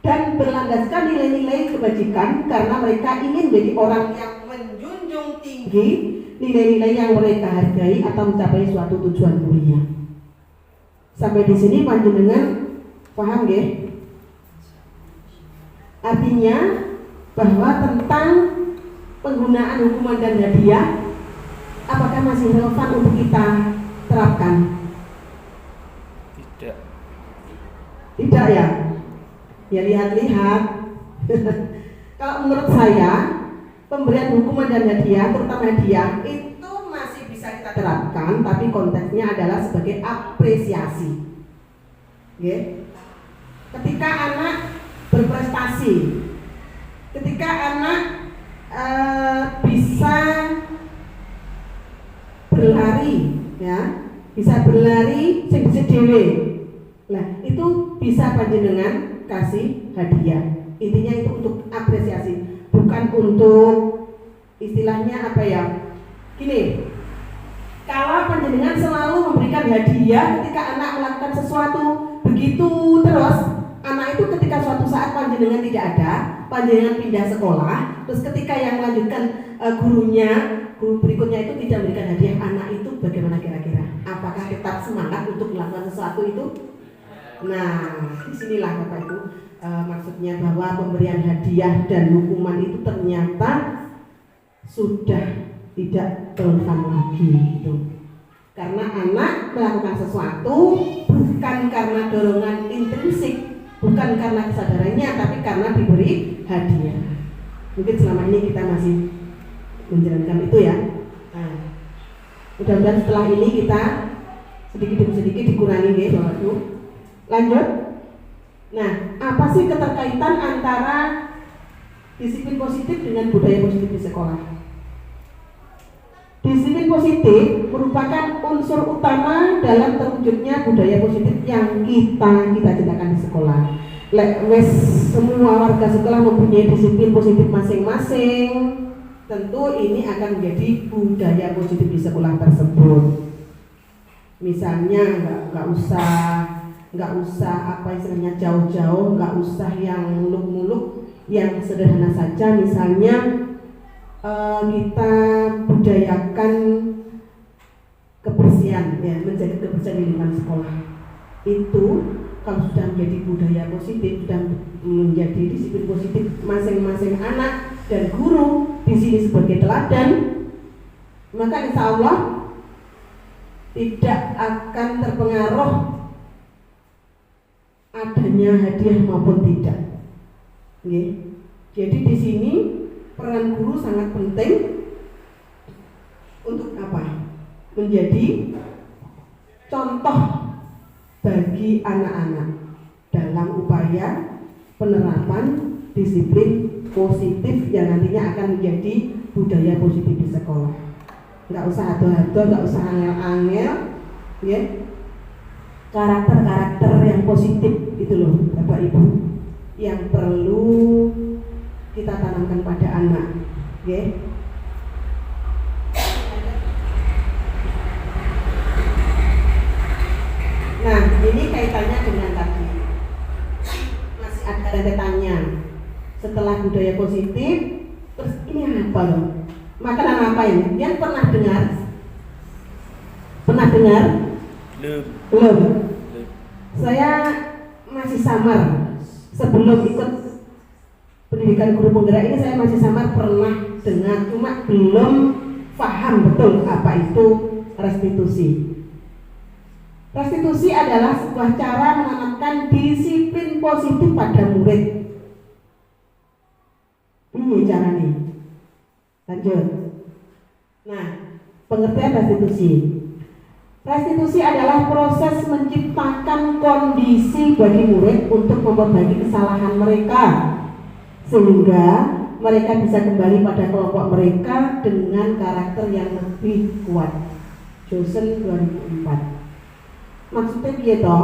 dan berlandaskan nilai-nilai kebajikan karena mereka ingin menjadi orang yang menjunjung tinggi nilai-nilai yang mereka hargai atau mencapai suatu tujuan mulia. Sampai di sini panjenengan paham nggih? Artinya bahwa tentang penggunaan hukuman dan hadiah apakah masih relevan untuk kita terapkan? Tidak ya? Ya lihat-lihat. Kalau menurut saya pemberian hukuman dan hadiah, terutama hadiah itu masih bisa kita terapkan, tapi konteksnya adalah sebagai apresiasi. Okay? Ketika anak berprestasi, ketika anak bisa berlari, ya, bisa berlari sing dhewe. Nah, itu bisa panjenengan kasih hadiah. Intinya itu untuk apresiasi, bukan untuk istilahnya apa ya? Gini, kalau panjenengan selalu memberikan hadiah ketika anak melakukan sesuatu begitu terus, anak itu ketika suatu saat panjenengan tidak ada, panjenengan pindah sekolah, terus ketika yang melanjutkan guru berikutnya itu tidak memberikan hadiah, anak itu bagaimana kira-kira? Apakah tetap semangat untuk melakukan sesuatu itu? Nah, disinilah Bapak Ibu maksudnya bahwa pemberian hadiah dan hukuman itu ternyata sudah tidak relevan lagi gitu. Karena anak melakukan sesuatu bukan karena dorongan intrinsik, bukan karena kesadarannya, tapi karena diberi hadiah. Mungkin selama ini kita masih menjalankan itu ya. Nah, mudah-mudahan setelah ini kita sedikit demi sedikit dikurangi ya Bapak Ibu. Lanjut. Nah, apa sih keterkaitan antara disiplin positif dengan budaya positif di sekolah? Disiplin positif merupakan unsur utama dalam terwujudnya budaya positif yang kita ciptakan di sekolah. Wes semua warga sekolah mempunyai disiplin positif masing-masing, tentu ini akan menjadi budaya positif di sekolah tersebut. Misalnya nggak usah apa istilahnya jauh-jauh, nggak usah yang muluk-muluk, yang sederhana saja. Misalnya kita budayakan kebersihan, ya, menjaga kebersihan di lingkungan sekolah. Itu kalau sudah menjadi budaya positif, sudah menjadi disiplin positif masing-masing anak dan guru di sini sebagai teladan, maka insya Allah tidak akan terpengaruh adanya hadiah maupun tidak. Jadi di sini peran guru sangat penting untuk apa? Menjadi contoh bagi anak-anak dalam upaya penerapan disiplin positif yang nantinya akan menjadi budaya positif di sekolah. Nggak usah ado-ado, nggak usah angel-angel, ya. Karakter-karakter yang positif itu loh, Bapak Ibu, yang perlu kita tanamkan pada anak, ya. Nah, ini kaitannya dengan tadi. Masih ada rentetannya. Setelah budaya positif, terus ini apa loh? Makanan apa ini? Yang pernah dengar? Pernah dengar? Belum. Saya masih samar. Sebelum ikut pendidikan guru penggerak ini saya masih samar pernah dengar, cuma belum paham betul apa itu restitusi. Restitusi adalah sebuah cara menanamkan disiplin positif pada murid. Ini cara nih. Lanjut. Nah, pengertian restitusi. Restitusi adalah proses menciptakan kondisi bagi murid untuk memperbaiki kesalahan mereka, sehingga mereka bisa kembali pada kelompok mereka dengan karakter yang lebih kuat. Johnson 2004. Maksudnya gitu,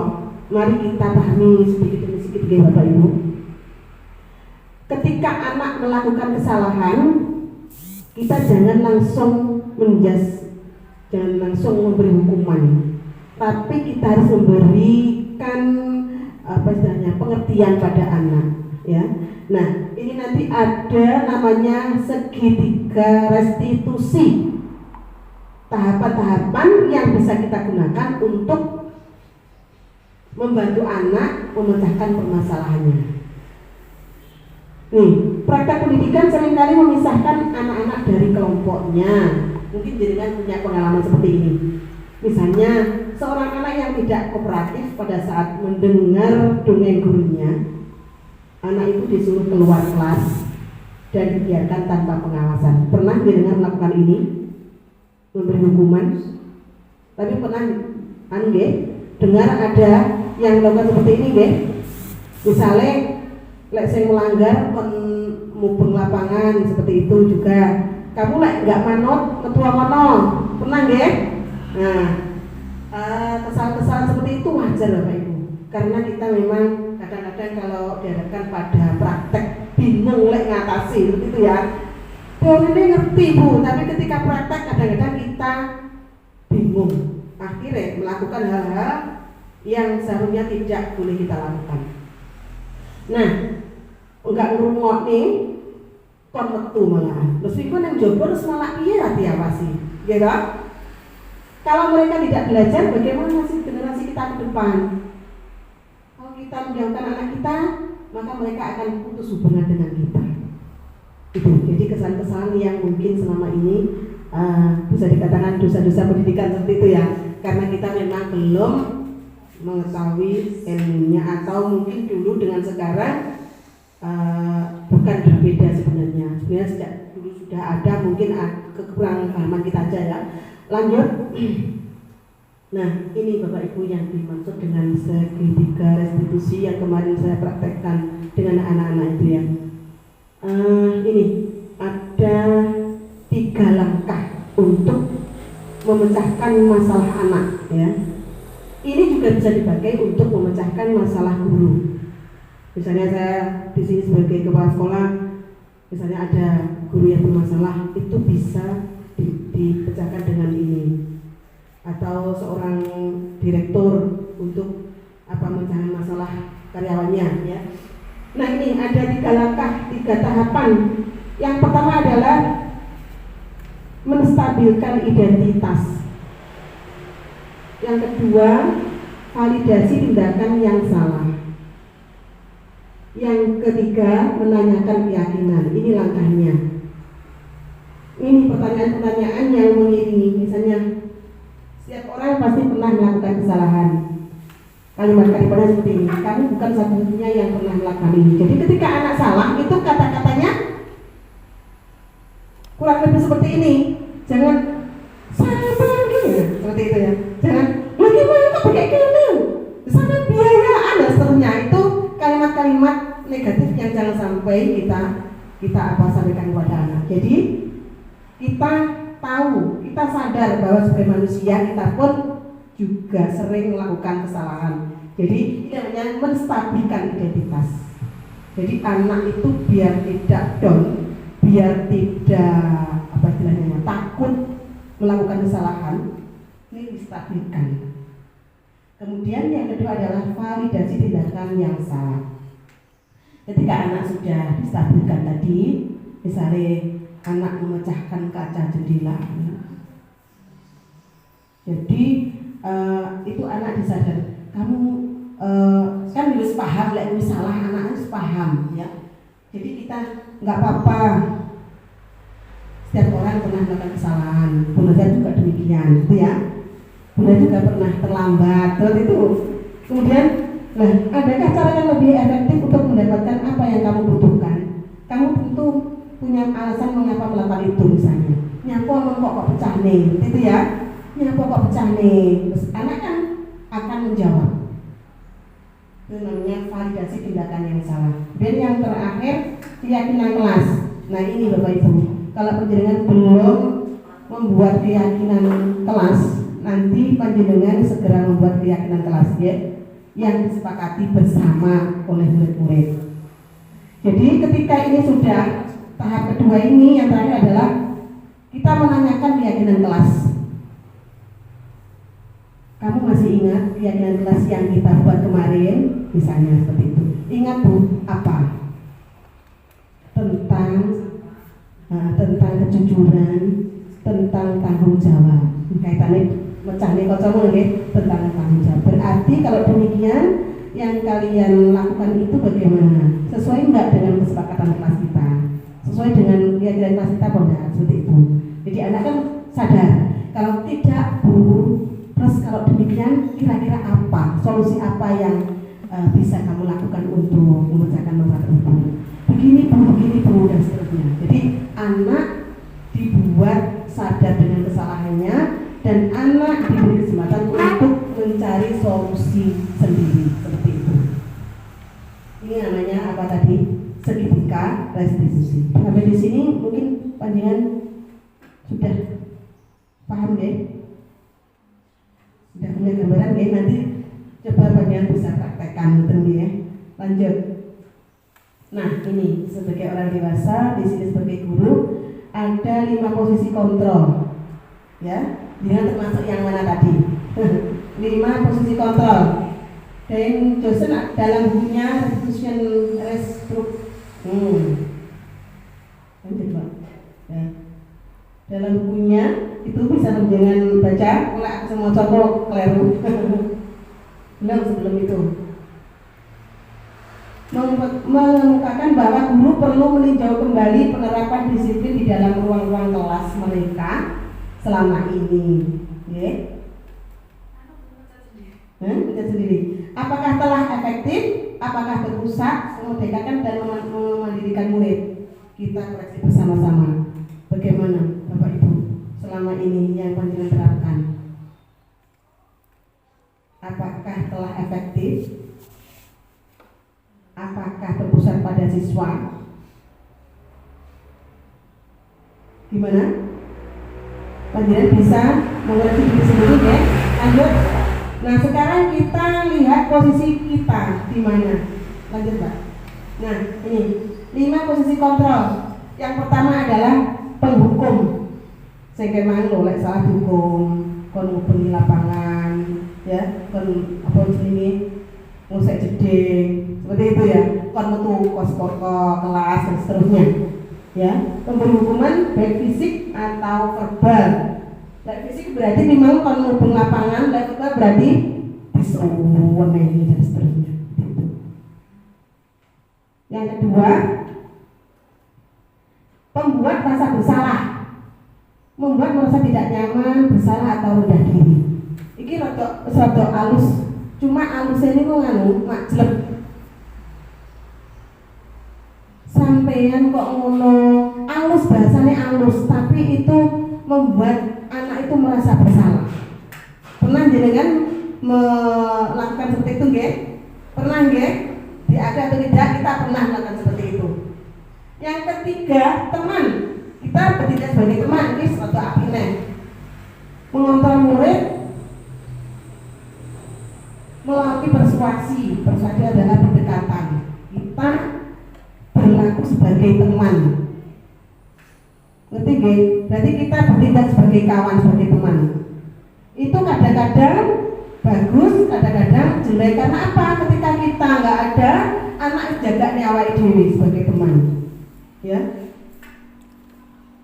mari kita pahami sedikit demi sedikit ya Bapak Ibu. Ketika anak melakukan kesalahan, kita jangan langsung menjas, jangan langsung memberi hukuman, tapi kita harus memberikan pengertian pada anak, ya. Nah, ini nanti ada namanya segitiga restitusi, tahapan-tahapan yang bisa kita gunakan untuk membantu anak memecahkan permasalahannya. Nih, praktek pendidikan seringkali memisahkan anak-anak dari kelompoknya. Mungkin jenengan punya pengalaman seperti ini. Misalnya, seorang anak yang tidak kooperatif pada saat mendengar dongeng gurunya, anak itu disuruh keluar kelas dan dibiarkan tanpa pengawasan. Pernah jenengan melakukan ini? Memberi hukuman? Tapi pernah dengar ada yang melakukan seperti ini, misalnya lek saya melanggar mubeng lapangan seperti itu juga, kamu lek nggak manut ketua mono, pernah Nah, kesalahan-kesalahan seperti itu wajar Bapak Ibu, karena kita memang kadang-kadang kalau dihadapkan pada praktek bingung lek ngatasi seperti itu ya. Teorinya ngerti Bu, tapi ketika praktek kadang-kadang kita bingung, akhirnya melakukan hal-hal yang seharusnya tidak boleh kita lakukan. Nah, enggak ngrungok nih kon metu malahan. Terus iku nang jaba terus malah piye ra diawasi. Ya toh? Kalau mereka tidak belajar, bagaimana nasib generasi kita ke depan? Kalau kita menjauhkan anak kita, maka mereka akan putus hubungan dengan kita. Itu. Jadi kesan-kesan yang mungkin selama ini bisa dikatakan dosa-dosa pendidikan seperti itu ya, karena kita memang belum mengetahui ilmunya, atau mungkin dulu dengan sekarang bukan berbeda sebenarnya. Sebenarnya sejak dulu sudah ada, mungkin kekurangan pahaman kita aja ya. Lanjut. Nah, ini Bapak Ibu yang dimaksud dengan segitiga restitusi yang kemarin saya praktekkan dengan anak-anak itu ya. Ini ada 3 langkah untuk memecahkan masalah anak ya. Ini juga bisa dipakai untuk memecahkan masalah guru. Misalnya saya di sini sebagai kepala sekolah, misalnya ada guru yang bermasalah, itu bisa dipecahkan dengan ini. Atau seorang direktur untuk memecahkan masalah karyawannya ya. Nah, ini ada 3 langkah, 3 tahapan. Yang pertama adalah menstabilkan identitas. Yang kedua, validasi tindakan yang salah. Yang ketiga, menanyakan keyakinan. Ini langkahnya. Ini pertanyaan-pertanyaan yang mengiringi. Misalnya, setiap orang pasti pernah melakukan kesalahan. Kalimat-kalimatnya seperti ini. Kamu bukan satu-satunya yang pernah melakukan ini. Jadi ketika anak salah, itu kata-katanya kurang lebih seperti ini. Jangan seperti itu ya. Jangan bagaimana kok pakai gini, sana biayaan dan seterusnya. Itu kalimat-kalimat negatif yang jangan sampai kita kita sampaikan kepada anak. Jadi kita tahu, kita sadar bahwa sebagai manusia kita pun juga sering melakukan kesalahan. Jadi ini namanya menstabilkan identitas. Jadi anak itu biar tidak down, biar tidak takut melakukan kesalahan, ini distabilkan. Kemudian yang kedua adalah validasi tindakan yang salah. Ketika anak sudah distabilkan tadi, misalnya anak memecahkan kaca jendela, jadi itu anak disadar, kamu kan harus paham, lek salah anak harus paham, ya. Jadi kita nggak apa-apa. Setiap orang pernah melakukan kesalahan, Bunda juga demikian, gitu ya. Bunda juga pernah terlambat, seperti itu. Kemudian, adakah cara yang lebih efektif untuk mendapatkan apa yang kamu butuhkan? Kamu tentu punya alasan mengapa melakukan itu, misalnya. Nyapo kok pecah nih, gitu ya. Nyapo kok pecah nih. Terus anak kan akan menjawab. Itu namanya validasi tindakan yang salah. Dan yang terakhir, keyakinan kelas. Nah ini Bapak Ibu, kalau panjenengan belum membuat keyakinan kelas, nanti panjenengan segera membuat keyakinan kelas, ya, yang disepakati bersama oleh murid-murid. Jadi ketika ini sudah tahap kedua ini, yang terakhir adalah kita menanyakan keyakinan kelas. Kamu masih ingat keyakinan kelas yang kita buat kemarin? Misalnya seperti itu. Ingat Bu, apa? Tentang kejujuran, tentang tanggung jawab. Kaitannya mecahnya kocok tentang tanggung jawab. Berarti kalau demikian yang kalian lakukan itu bagaimana? Sesuai enggak dengan kesepakatan kelas kita? Sesuai dengan keyakinan kelas kita apa enggak? Seperti itu. Jadi anak kan sadar, kalau tidak Bu, terus kalau demikian kira-kira apa? Solusi apa yang bisa kamu lakukan untuk memecahkan masalah tersebut? Begini Bu, dan seterusnya. Jadi anak dibuat sadar dengan kesalahannya dan anak diberi kesempatan untuk mencari solusi sendiri, seperti itu. Ini namanya apa tadi? Segitiga restitusi. Sampai di sini mungkin panjenengan sudah paham ya? Sudah punya gambaran ya? Nanti coba panjenengan bisa praktekkan gitu ya. Lanjut. Nah ini sebagai orang dewasa, di sini sebagai guru ada 5 posisi kontrol, ya. Dia termasuk yang mana tadi? 5 posisi kontrol. Dan Johnson dalam bukunya Restitution Lanjut Pak. Ya. Dalam bukunya itu bisa jangan baca, kalau aku semua contoh keliru. Belum sebelum itu. Mengemukakan bahwa guru perlu meninjau kembali penerapan disiplin di dalam ruang-ruang kelas mereka selama ini, ya. Baca sendiri. Apakah telah efektif? Apakah berusaha memerdekakan dan memandirikan murid? Kita koreksi bersama-sama. Bagaimana Bapak Ibu selama ini yang panjenengan terapkan? Apakah telah efektif? Apakah berpusat pada siswa? Gimana? Panjenengan bisa mengerti diri sendiri ya. Lanjut. Nah sekarang kita lihat posisi kita di mana. Lanjut Pak. Nah ini 5 posisi kontrol. Yang pertama adalah penghukum. Sehingga memang lek salah dihukum, kon ngubengi lapangan, ya, kon apa jenenge ngusek jeding, seperti itu ya, kon metu kos pokok kelas dan seterusnya, ya. Pemberi hukuman baik fisik atau verbal. Baik fisik berarti memang kon ngubeng lapangan, baik verbal berarti disuweneni dan seterusnya. Yang kedua, pembuat rasa bersalah, membuat merasa tidak nyaman, bersalah atau rendah diri. Iki rada alus. Cuma alusnya ini kok mak jelek. Sampeyan kok ngono, alus bahasanya alus, tapi itu membuat anak itu merasa bersalah. Pernah jenengan melakukan seperti itu nggih? Pernah nggih? Ada atau tidak kita pernah melakukan seperti itu. Yang ketiga, teman. Kita bertindak sebagai teman, ini suatu apinen. Mengontrol murid melalui persuasi. Persuasi adalah pendekatan. Kita berlaku sebagai teman. Ngerti nggih? Berarti kita bertindak sebagai kawan, sebagai teman. Itu kadang-kadang bagus, kadang-kadang jelek. Karena apa? Ketika kita nggak ada, anak jaga nih awake dhewe sebagai teman. Ya.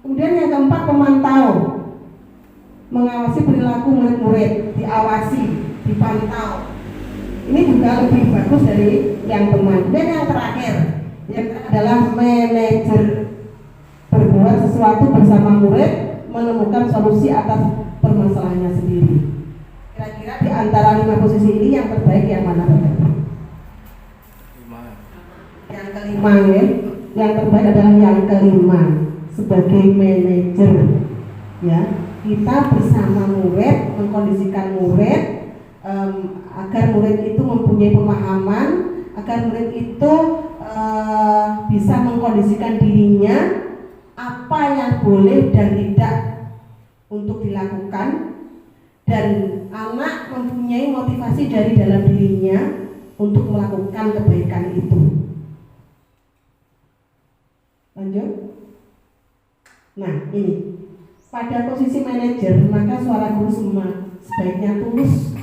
Kemudian yang keempat, pemantau. Mengawasi perilaku murid-murid, diawasi, dipantau. Ini juga lebih bagus dari yang teman. Dan yang terakhir, yang adalah manajer. Berbuat sesuatu bersama murid, menemukan solusi atas permasalahannya sendiri. Kira-kira di antara 5 posisi ini yang terbaik yang mana, Bapak? Yang kelima ya. Yang terbaik adalah yang kelima, sebagai manajer. Ya, kita bersama murid mengkondisikan murid agar murid itu mempunyai pemahaman, agar murid itu bisa mengkondisikan dirinya apa yang boleh dan tidak untuk dilakukan, dan anak mempunyai motivasi dari dalam dirinya untuk melakukan kebaikan itu. Lanjut. Nah, ini pada posisi manajer, maka suara guru sebaiknya tulus,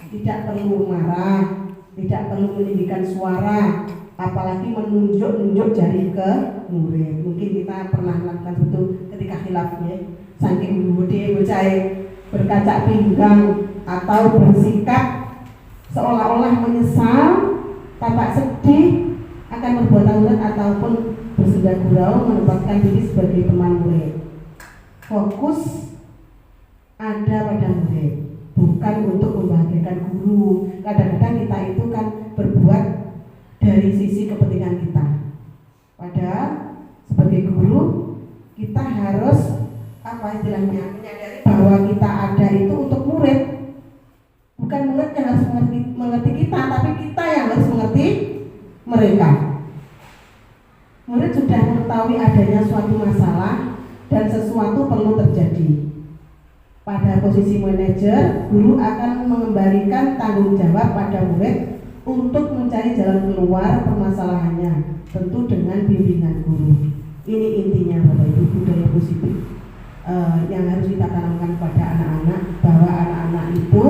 tidak perlu marah, tidak perlu meninggikan suara, apalagi menunjuk jari ke murid. Mungkin kita pernah melakukan itu ketika khilaf ya, saking gede bocah berkaca pinggang atau bersikap seolah-olah menyesal, tampak sedih akan perbuatan murid ataupun bersenda gurau menempatkan diri sebagai teman murid. Fokus ada pada murid, bukan untuk membahagiakan guru. Kadang-kadang kita itu kan berbuat dari sisi kepentingan kita. Padahal sebagai guru kita harus menyadari bahwa kita ada itu untuk murid. Bukan murid yang harus mengerti kita, tapi kita yang harus mengerti mereka. Murid sudah mengetahui adanya suatu masalah dan sesuatu perlu terjadi. Pada posisi manajer, guru akan mengembalikan tanggung jawab pada murid untuk mencari jalan keluar permasalahannya, tentu dengan bimbingan guru. Ini intinya Bapak Ibu, budaya positif yang harus kita tanamkan pada anak-anak, bahwa anak-anak itu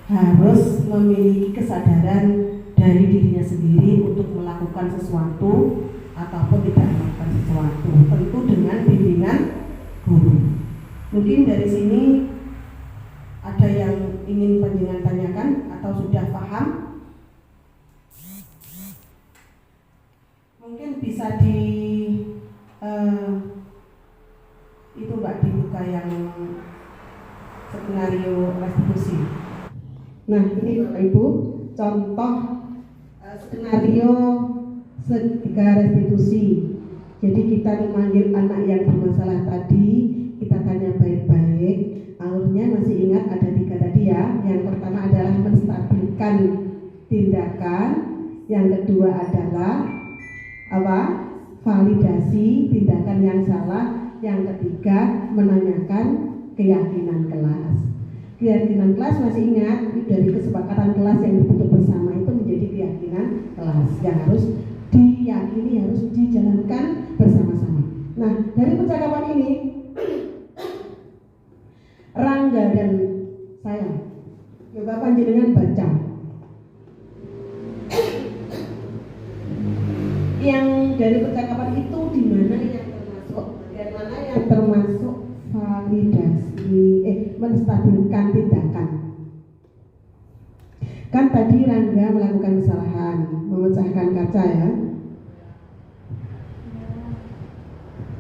harus memiliki kesadaran dari dirinya sendiri untuk melakukan sesuatu ataupun tidak melakukan sesuatu, tentu dengan bimbingan guru. Mungkin dari sini ada yang ingin panjenengan tanyakan atau sudah paham? Mungkin bisa itu Mbak dibuka yang skenario restitusi. Nah ini Bapak Ibu contoh skenario ketika restitusi. Jadi kita memanggil anak yang bermasalah tadi, kita tanya baik-baik. Alurnya masih ingat ada 3 tadi ya. Yang pertama adalah menstabilkan tindakan, yang kedua adalah validasi tindakan yang salah, yang ketiga menanyakan keyakinan kelas. Keyakinan kelas masih ingat, itu dari kesepakatan kelas yang dibentuk bersama itu menjadi keyakinan kelas yang harus diyakini, harus dijalankan bersama-sama. Nah, dari percakapan ini Rangga dan saya coba panjenengan baca yang dari percakapan itu di mana yang termasuk, bagaimana yang termasuk validasi, menstabilkan tindakan. Kan tadi Rangga melakukan kesalahan, memecahkan kaca ya.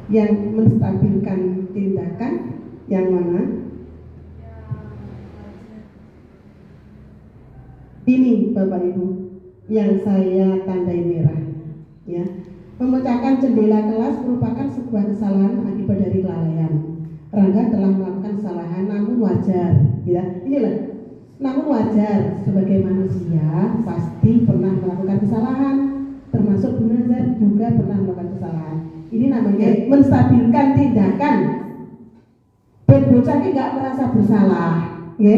Yang menstabilkan tindakan yang mana? Ini Bapak Ibu yang saya tandai merah ya. Memecahkan jendela kelas merupakan sebuah kesalahan akibat dari kelalaian. Rangga telah melakukan kesalahan namun wajar ya. Inilah, namun wajar, sebagai manusia pasti pernah melakukan kesalahan. termasuk Bu Nazar juga pernah melakukan kesalahan. Ini namanya menstabilkan tindakan. Ben bocah ini nggak merasa bersalah, ya.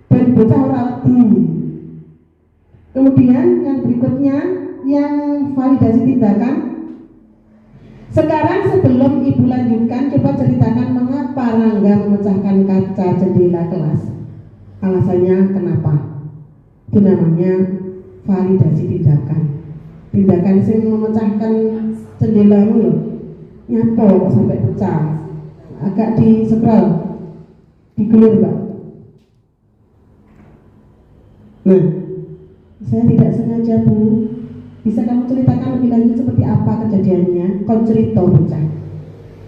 Ben bocah ora wedi. Kemudian yang berikutnya, yang validasi tindakan. Sekarang sebelum Ibu lanjutkan, coba ceritakan mengapa Rangga memecahkan kaca jendela kelas. Alasannya kenapa? Itu namanya validasi tindakan. Tindakan sing memecahkan jendelamu loh, nyapo kok sampai pecah. Agak di scroll, digelur Mbak. Nah, saya tidak sengaja Bu. Bisa kamu ceritakan lebih lanjut seperti apa kejadiannya? Kon cerita bocah.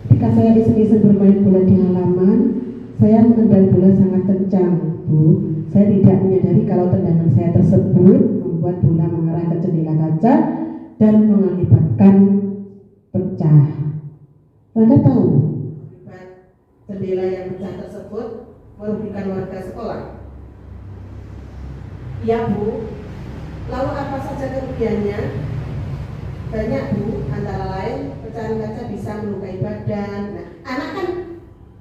Ketika saya iseng-iseng bermain bola di halaman, saya menendang bola sangat kencang, Bu. Saya tidak menyadari kalau tendangan saya tersebut membuat bola mengarah ke jendela kaca dan mengakibatkan pecah. Anda tahu akibat jendela yang pecah tersebut merugikan warga sekolah? Ya Bu. Lalu apa saja kerugiannya? Banyak Bu, antara lain pecahan kaca bisa melukai badan. Nah, anak kan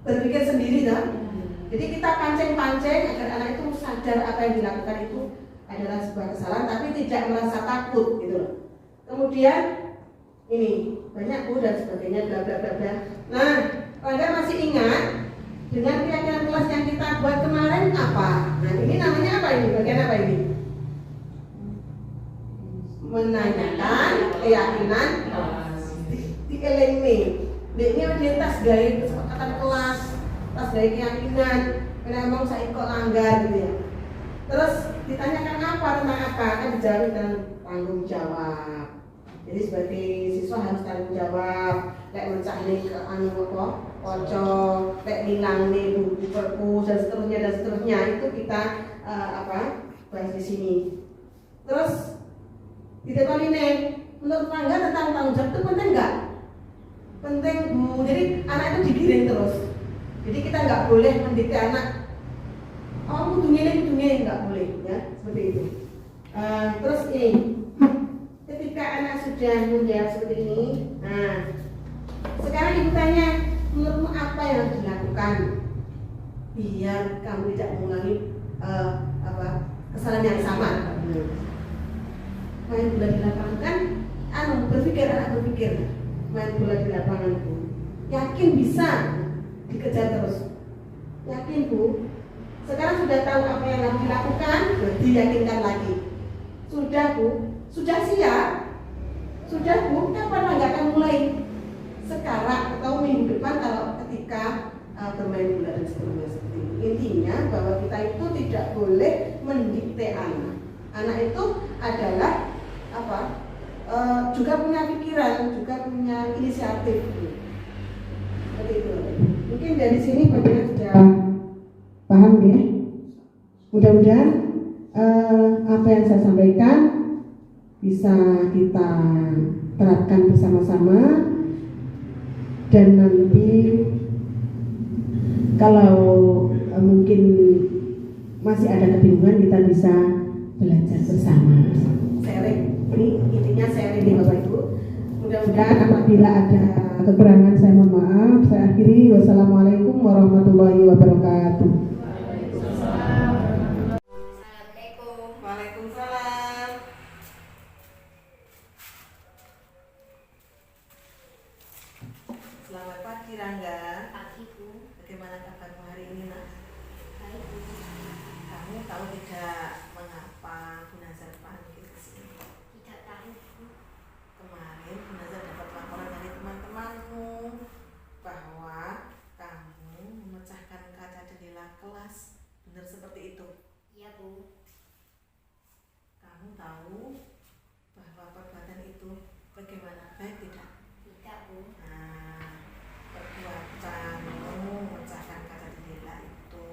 berpikir sendiri kan? Jadi kita pancing-pancing agar anak itu sadar apa yang dilakukan itu adalah sebuah kesalahan, tapi tidak merasa takut gitu loh. Kemudian ini banyak Bu dan sebagainya bla bla bla bla. Nah, Rangga masih ingat dengan keyakinan kelas yang kita buat kemarin apa? Nah, ini namanya apa ini? Bagian apa ini? Menanyakan keyakinan dieling ini dia tas gaya kesepakatan kelas, tas gaya keyakinan, memang saya kok langgar gitu ya. Terus ditanyakan apa tentang apa, kan dijawab dengan tanggung jawab. Jadi sebagai siswa harus tanggung jawab. Lek mencah nih ke anu apa, pocong, lek nilang nih buku perpus dan seterusnya itu kita bahas di sini. Terus ditekoni nih, menurut Rangga tentang tanggung jawab itu penting nggak? Penting Bu. Jadi anak itu digiring terus. Jadi kita nggak boleh mendikte anak. Oh, kudu ngene nggak boleh, ya seperti itu. Terus ini, ketika anak sudah menjawab seperti ini, nah sekarang Ibu tanya, menurutmu apa yang harus dilakukan biar kamu tidak mengulangi kesalahan yang sama? Main bola di lapangan kan, anak berpikir main bola di lapangan Bu, yakin bisa dikejar terus, yakin Bu. Sekarang sudah tahu apa yang harus dilakukan, berarti yakinkan lagi. Sudah Bu, sudah siap, sudah Bu. Kapan nggak akan mulai? Sekarang atau minggu depan kalau ketika bermain bola dan seterusnya seperti itu. Intinya bahwa kita itu tidak boleh mendikte anak. Anak itu adalah juga punya pikiran, juga punya inisiatif. Seperti itu. Mungkin dari sini Bapak sudah paham ya. Mudah-mudahan apa yang saya sampaikan bisa kita terapkan bersama-sama, dan nanti kalau mungkin masih ada kebingungan kita bisa belajar bersama. Sharing, ini intinya sharing nih Bapak Ibu. Mudah-mudahan apabila ada kekurangan saya mohon maaf. Saya akhiri. Wassalamualaikum warahmatullahi wabarakatuh. Waalaikumsalam. Selamat pagi Rangga. Pagi Bu. Bagaimana kabarmu hari ini Nak? Baik Bu. Kamu tahu tidak mengapa Bu Nazar panggil ke sini? Tidak tahu Bu. Kemarin Bu Nazar dapat laporan dari teman-temanmu bahwa kamu memecahkan kaca jendela kelas. Benar seperti itu? Iya Bu. Kamu tahu bahwa perbuatan itu bagaimana? Baik tidak? Tidak Bu. Nah, perbuatanmu memecahkan kaca jendela itu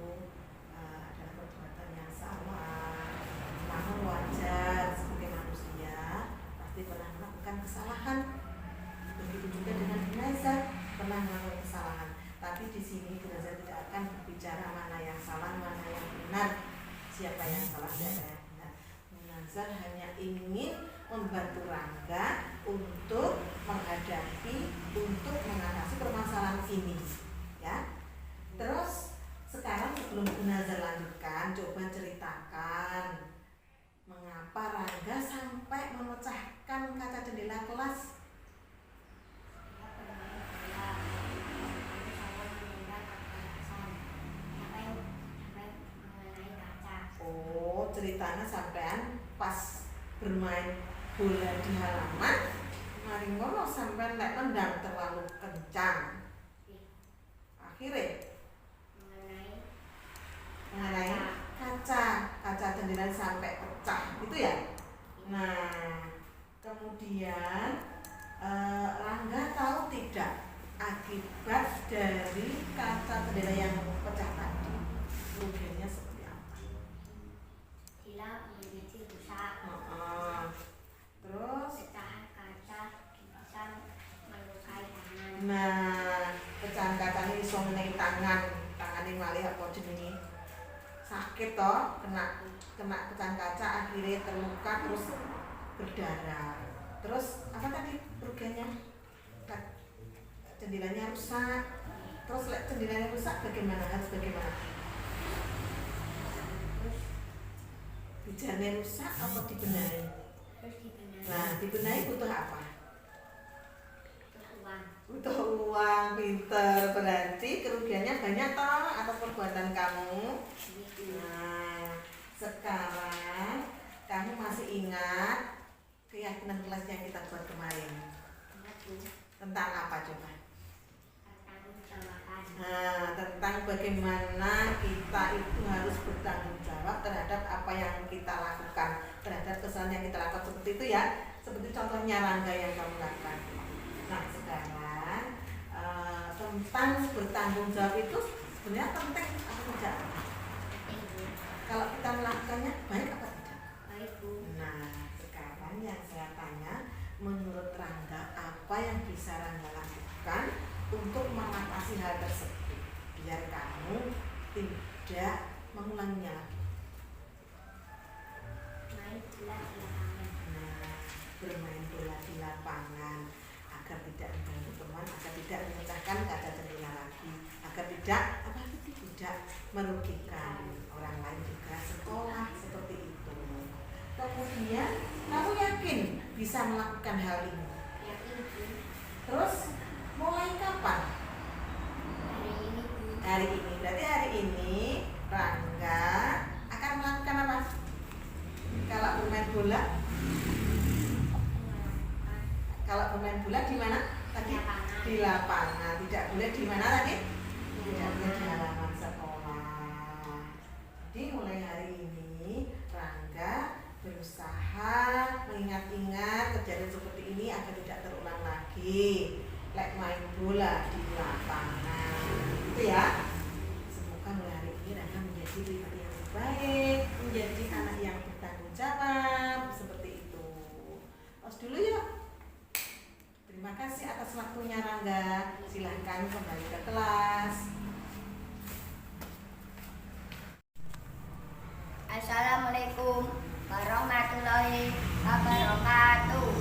adalah perbuatan yang salah. Kamu wajar sebagai manusia pasti pernah melakukan kesalahan. Begitu juga dengan Bu Nazar pernah melakukan kesalahan. Tapi di sini Bu Nazar tidak akan berbicara mana yang salah, mana yang benar, siapa yang salah, siapa yang benar. Bu Nazar hanya ingin membantu Rangga untuk menghadapi, untuk mengatasi permasalahan ini, ya. Terus sekarang sebelum Bu Nazar lanjutkan, coba ceritakan mengapa Rangga sampai memecahkan kaca jendela kelas. Oh, ceritanya sampean pas bermain bola di halaman, mari ngono sampean lek nendang terlalu kencang. Akhirnya mengenai kaca jendela sampai pecah, itu ya. Nah, kemudian Rangga tahu tidak akibat dari kaca jendela yang pecah tadi? Kerugiannya seperti apa? Bila menjadi rusak, Terus, pecahan kaca bisa melukai tangan. nah, pecahan kaca ini bisa mengenai tangan yang malih apa jenenge? Sakit toh, kena pecahan kaca akhirnya terluka terus berdarah. Terus apa tadi kerugiannya? Jendelanya rusak. Terus jendelanya rusak bagaimana? Harus bagaimana? Bijanya rusak apa dibenahi? Terus dibenahi. Nah, dibenahi butuh apa? Uang. Butuh uang, pinter. Berarti kerugiannya banyak toh atas perbuatan kamu. Nah, sekarang kamu masih ingat keyakinan kelas yang kita buat kemarin? Tentang apa coba? Nah, tentang bagaimana kita itu harus bertanggung jawab terhadap apa yang kita lakukan, terhadap kesalahan yang kita lakukan, seperti itu ya, seperti contohnya Rangga yang kamu lakukan. Nah, sekarang tentang bertanggung jawab itu sebenarnya penting atau tidak? Kalau kita melakukannya baik apa tidak? Baik, Bu. Nah, sekarang yang saya tanya, menurut Rangga apa yang bisa Rangga lakukan untuk mengatasi hal tersebut biar kamu tidak mengulanginya lagi? Main bola di lapangan. Nah, bermain bola di lapangan agar tidak mengganggu teman, agar tidak memecahkan kaca jendela lagi, agar tidak merugikan orang lain juga, sekolah, seperti itu. Kemudian kamu yakin bisa melakukan hal ini? Yakin, Bu. Terus mulai kapan? Hari ini, Bu. Hari ini. Berarti hari ini Rangga akan melakukan apa? Kalau bermain bola? Kalau bermain bola di mana? Tadi Lapangan. di lapangan. Tidak boleh di mana tadi? Tidak boleh di halaman sekolah. Jadi mulai hari ini Rangga berusaha mengingat-ingat kejadian seperti ini agar tidak terulang lagi. Lek main bola di lapangan, itu ya. Semoga mulai hari ini Rangga menjadi pribadi yang baik, menjadi anak yang bertanggung jawab, seperti itu. Tos dulu yuk. Terima kasih atas waktunya Rangga. Silahkan kembali ke kelas. Assalamualaikum warahmatullahi wabarakatuh.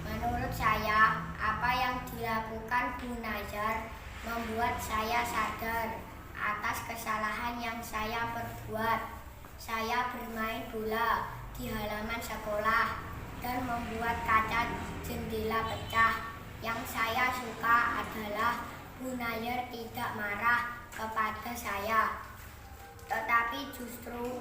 Menurut saya, apa yang dilakukan Bu Nazar membuat saya sadar atas kesalahan yang saya perbuat. Saya bermain bola di halaman sekolah dan membuat kaca jendela pecah. Yang saya suka adalah Bu Nazar tidak marah kepada saya, tetapi justru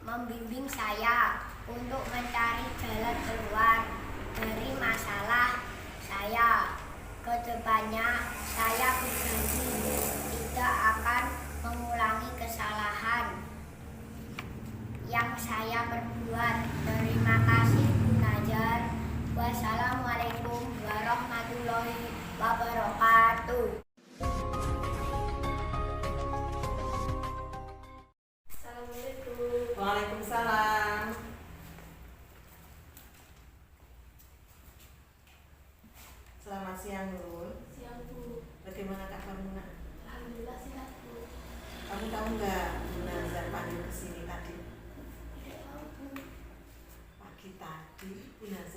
membimbing saya untuk mencari jalan keluar dari masalah saya. Kedepannya saya berjanji tidak akan mengulangi kesalahan yang saya perbuat. Terima kasih Bu Nazar. Wassalamualaikum warahmatullahi wabarakatuh. Assalamualaikum. Waalaikumsalam. Selamat siang, Nurul. Siang, Bu. Bagaimana kabarmu, Nak? Alhamdulillah sehat, Bu. Kamu tahu nggak Bu Nazar panggil ke sini tadi? Tidak tahu, Bu. Pagi tadi Bu Nazar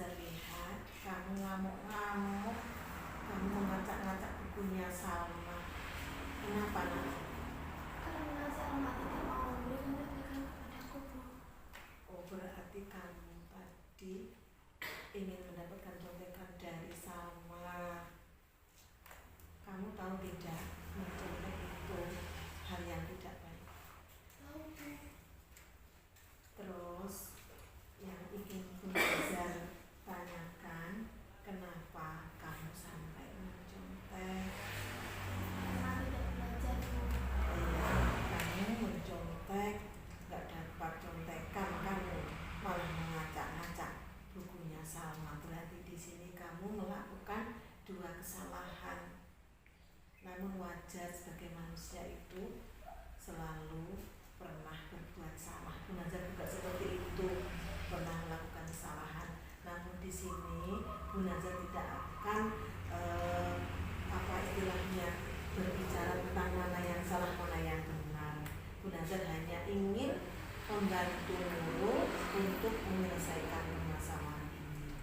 kamu tahu tidak, mencontek itu hal yang tidak baik. Tahu, Bu. Terus yang ingin Bunda Azhar tanyakan, kenapa kamu sampai mencontek? Karena tidak belajar, Bu. Iya, kamu mencontek, nggak dapat contekan, kamu malah mengacak-acak bukunya Salma. Berarti di sini kamu melakukan dua kesalahan. Namun wajar sebagai manusia itu selalu pernah berbuat salah. Bunda Azhar juga seperti itu, pernah melakukan kesalahan. Namun di sini Bunda Azhar tidak akan apa istilahnya berbicara tentang mana yang salah, mana yang benar. Bunda Azhar hanya ingin membantumu untuk menyelesaikan permasalahan ini.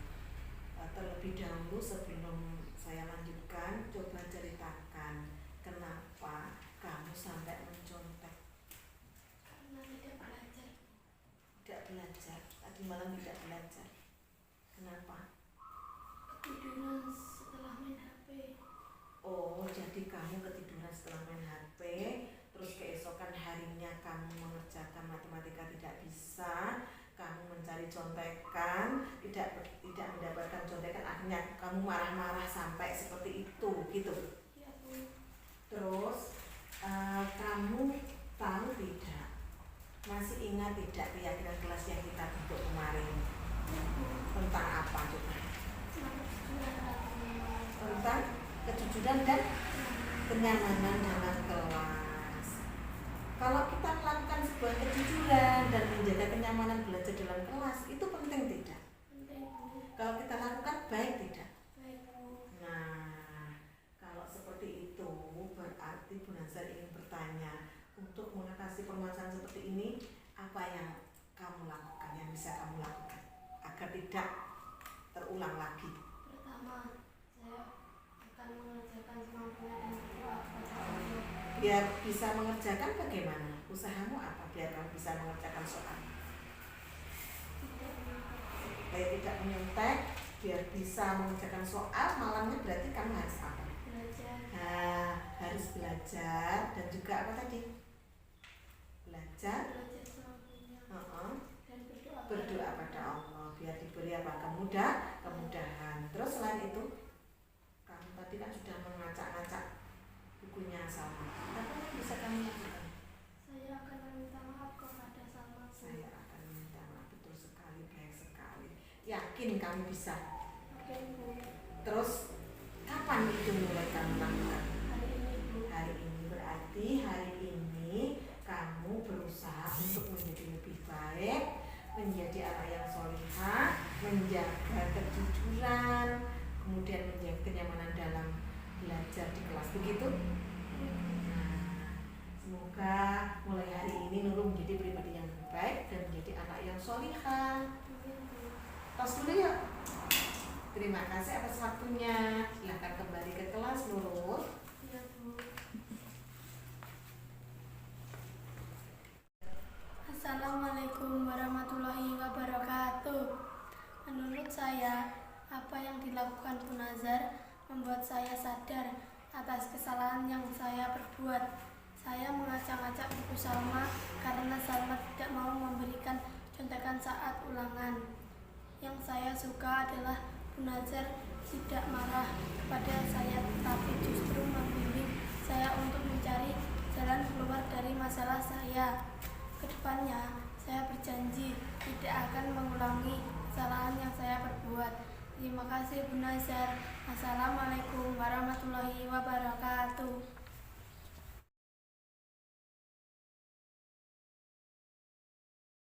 Terlebih dahulu sebelum saya lanjutkan, coba ceritakan kenapa kamu sampai mencontek. Karena tidak belajar, Bu. Tidak belajar, tadi malam tidak belajar. Kenapa? Ketiduran setelah main HP. Oh, jadi kamu ketiduran setelah main HP, terus keesokan harinya kamu mengerjakan matematika tidak bisa, kamu mencari contekan, tidak mendapatkan contekan, akhirnya kamu marah-marah sampai seperti itu, gitu. Iya, Bu. Terus kamu tahu tidak, masih ingat tidak keyakinan kelas yang kita bentuk kemarin? Iya, Bu. Tentang apa coba? Tentang kejujuran dan kenyamanan. Tentang kejujuran dan kenyamanan dalam kelas. Kalau kita melakukan sebuah kejujuran dan menjaga kenyamanan belajar dalam kelas, itu penting tidak? Penting, Bu. Kalau kita lakukan baik tidak? Baik, Bu. Nah, kalau seperti itu berarti Bunda Azhar ingin bertanya, untuk mengatasi permasalahan seperti ini, apa yang kamu lakukan, yang bisa kamu lakukan agar tidak terulang lagi? Pertama, saya akan mengerjakan semampunya dan berdoa kepada Allah. Biar bisa mengerjakan bagaimana? Usahamu apa biar kamu bisa mengerjakan soal? Tidak menyontek. Baik, tidak menyontek, biar bisa mengerjakan soal, malamnya berarti kamu harus apa? Belajar. Nah, harus belajar dan juga apa tadi? Belajar, Belajar semampunya dan berdoa. berdoa pada Allah biar diberi apa? Kemudahan. Terus selain itu, kamu tadi kan sudah mengacak-acak bukunya Salma. Apa yang bisa kamu lakukan? Saya akan meminta maaf kepada Salma, Bu. Saya akan minta maaf, betul sekali, baik sekali. Yakin kamu bisa? Oke, Bu. Terus kapan itu mulai kamu lakukan? Hari ini, Bu. Hari ini, berarti hari ini kamu berusaha untuk menjadi lebih baik, menjadi anak yang solihah, menjaga kejujuran, kemudian menjaga kenyamanan dalam belajar di kelas, begitu? Nah, semoga mulai hari ini Nurul menjadi pribadi yang lebih baik dan menjadi anak yang solihah. Amin, Bu. Tos dulu yuk. Terima kasih atas waktunya. Silahkan kembali ke kelas, Nurul. Iya, Bu. Assalamualaikum warahmatullahi wabarakatuh. Menurut saya, apa yang dilakukan Bunda Azhar membuat saya sadar atas kesalahan yang saya perbuat. Saya mengacak-acak buku Salma karena Salma tidak mau memberikan contekan saat ulangan. Yang saya suka adalah Bunda Azhar tidak marah kepada saya, tetapi justru membimbing saya untuk mencari jalan keluar dari masalah saya. Kedepannya, saya berjanji tidak akan mengulangi kesalahan yang saya perbuat. Terima kasih, Bunda Azhar. Assalamualaikum warahmatullahi wabarakatuh.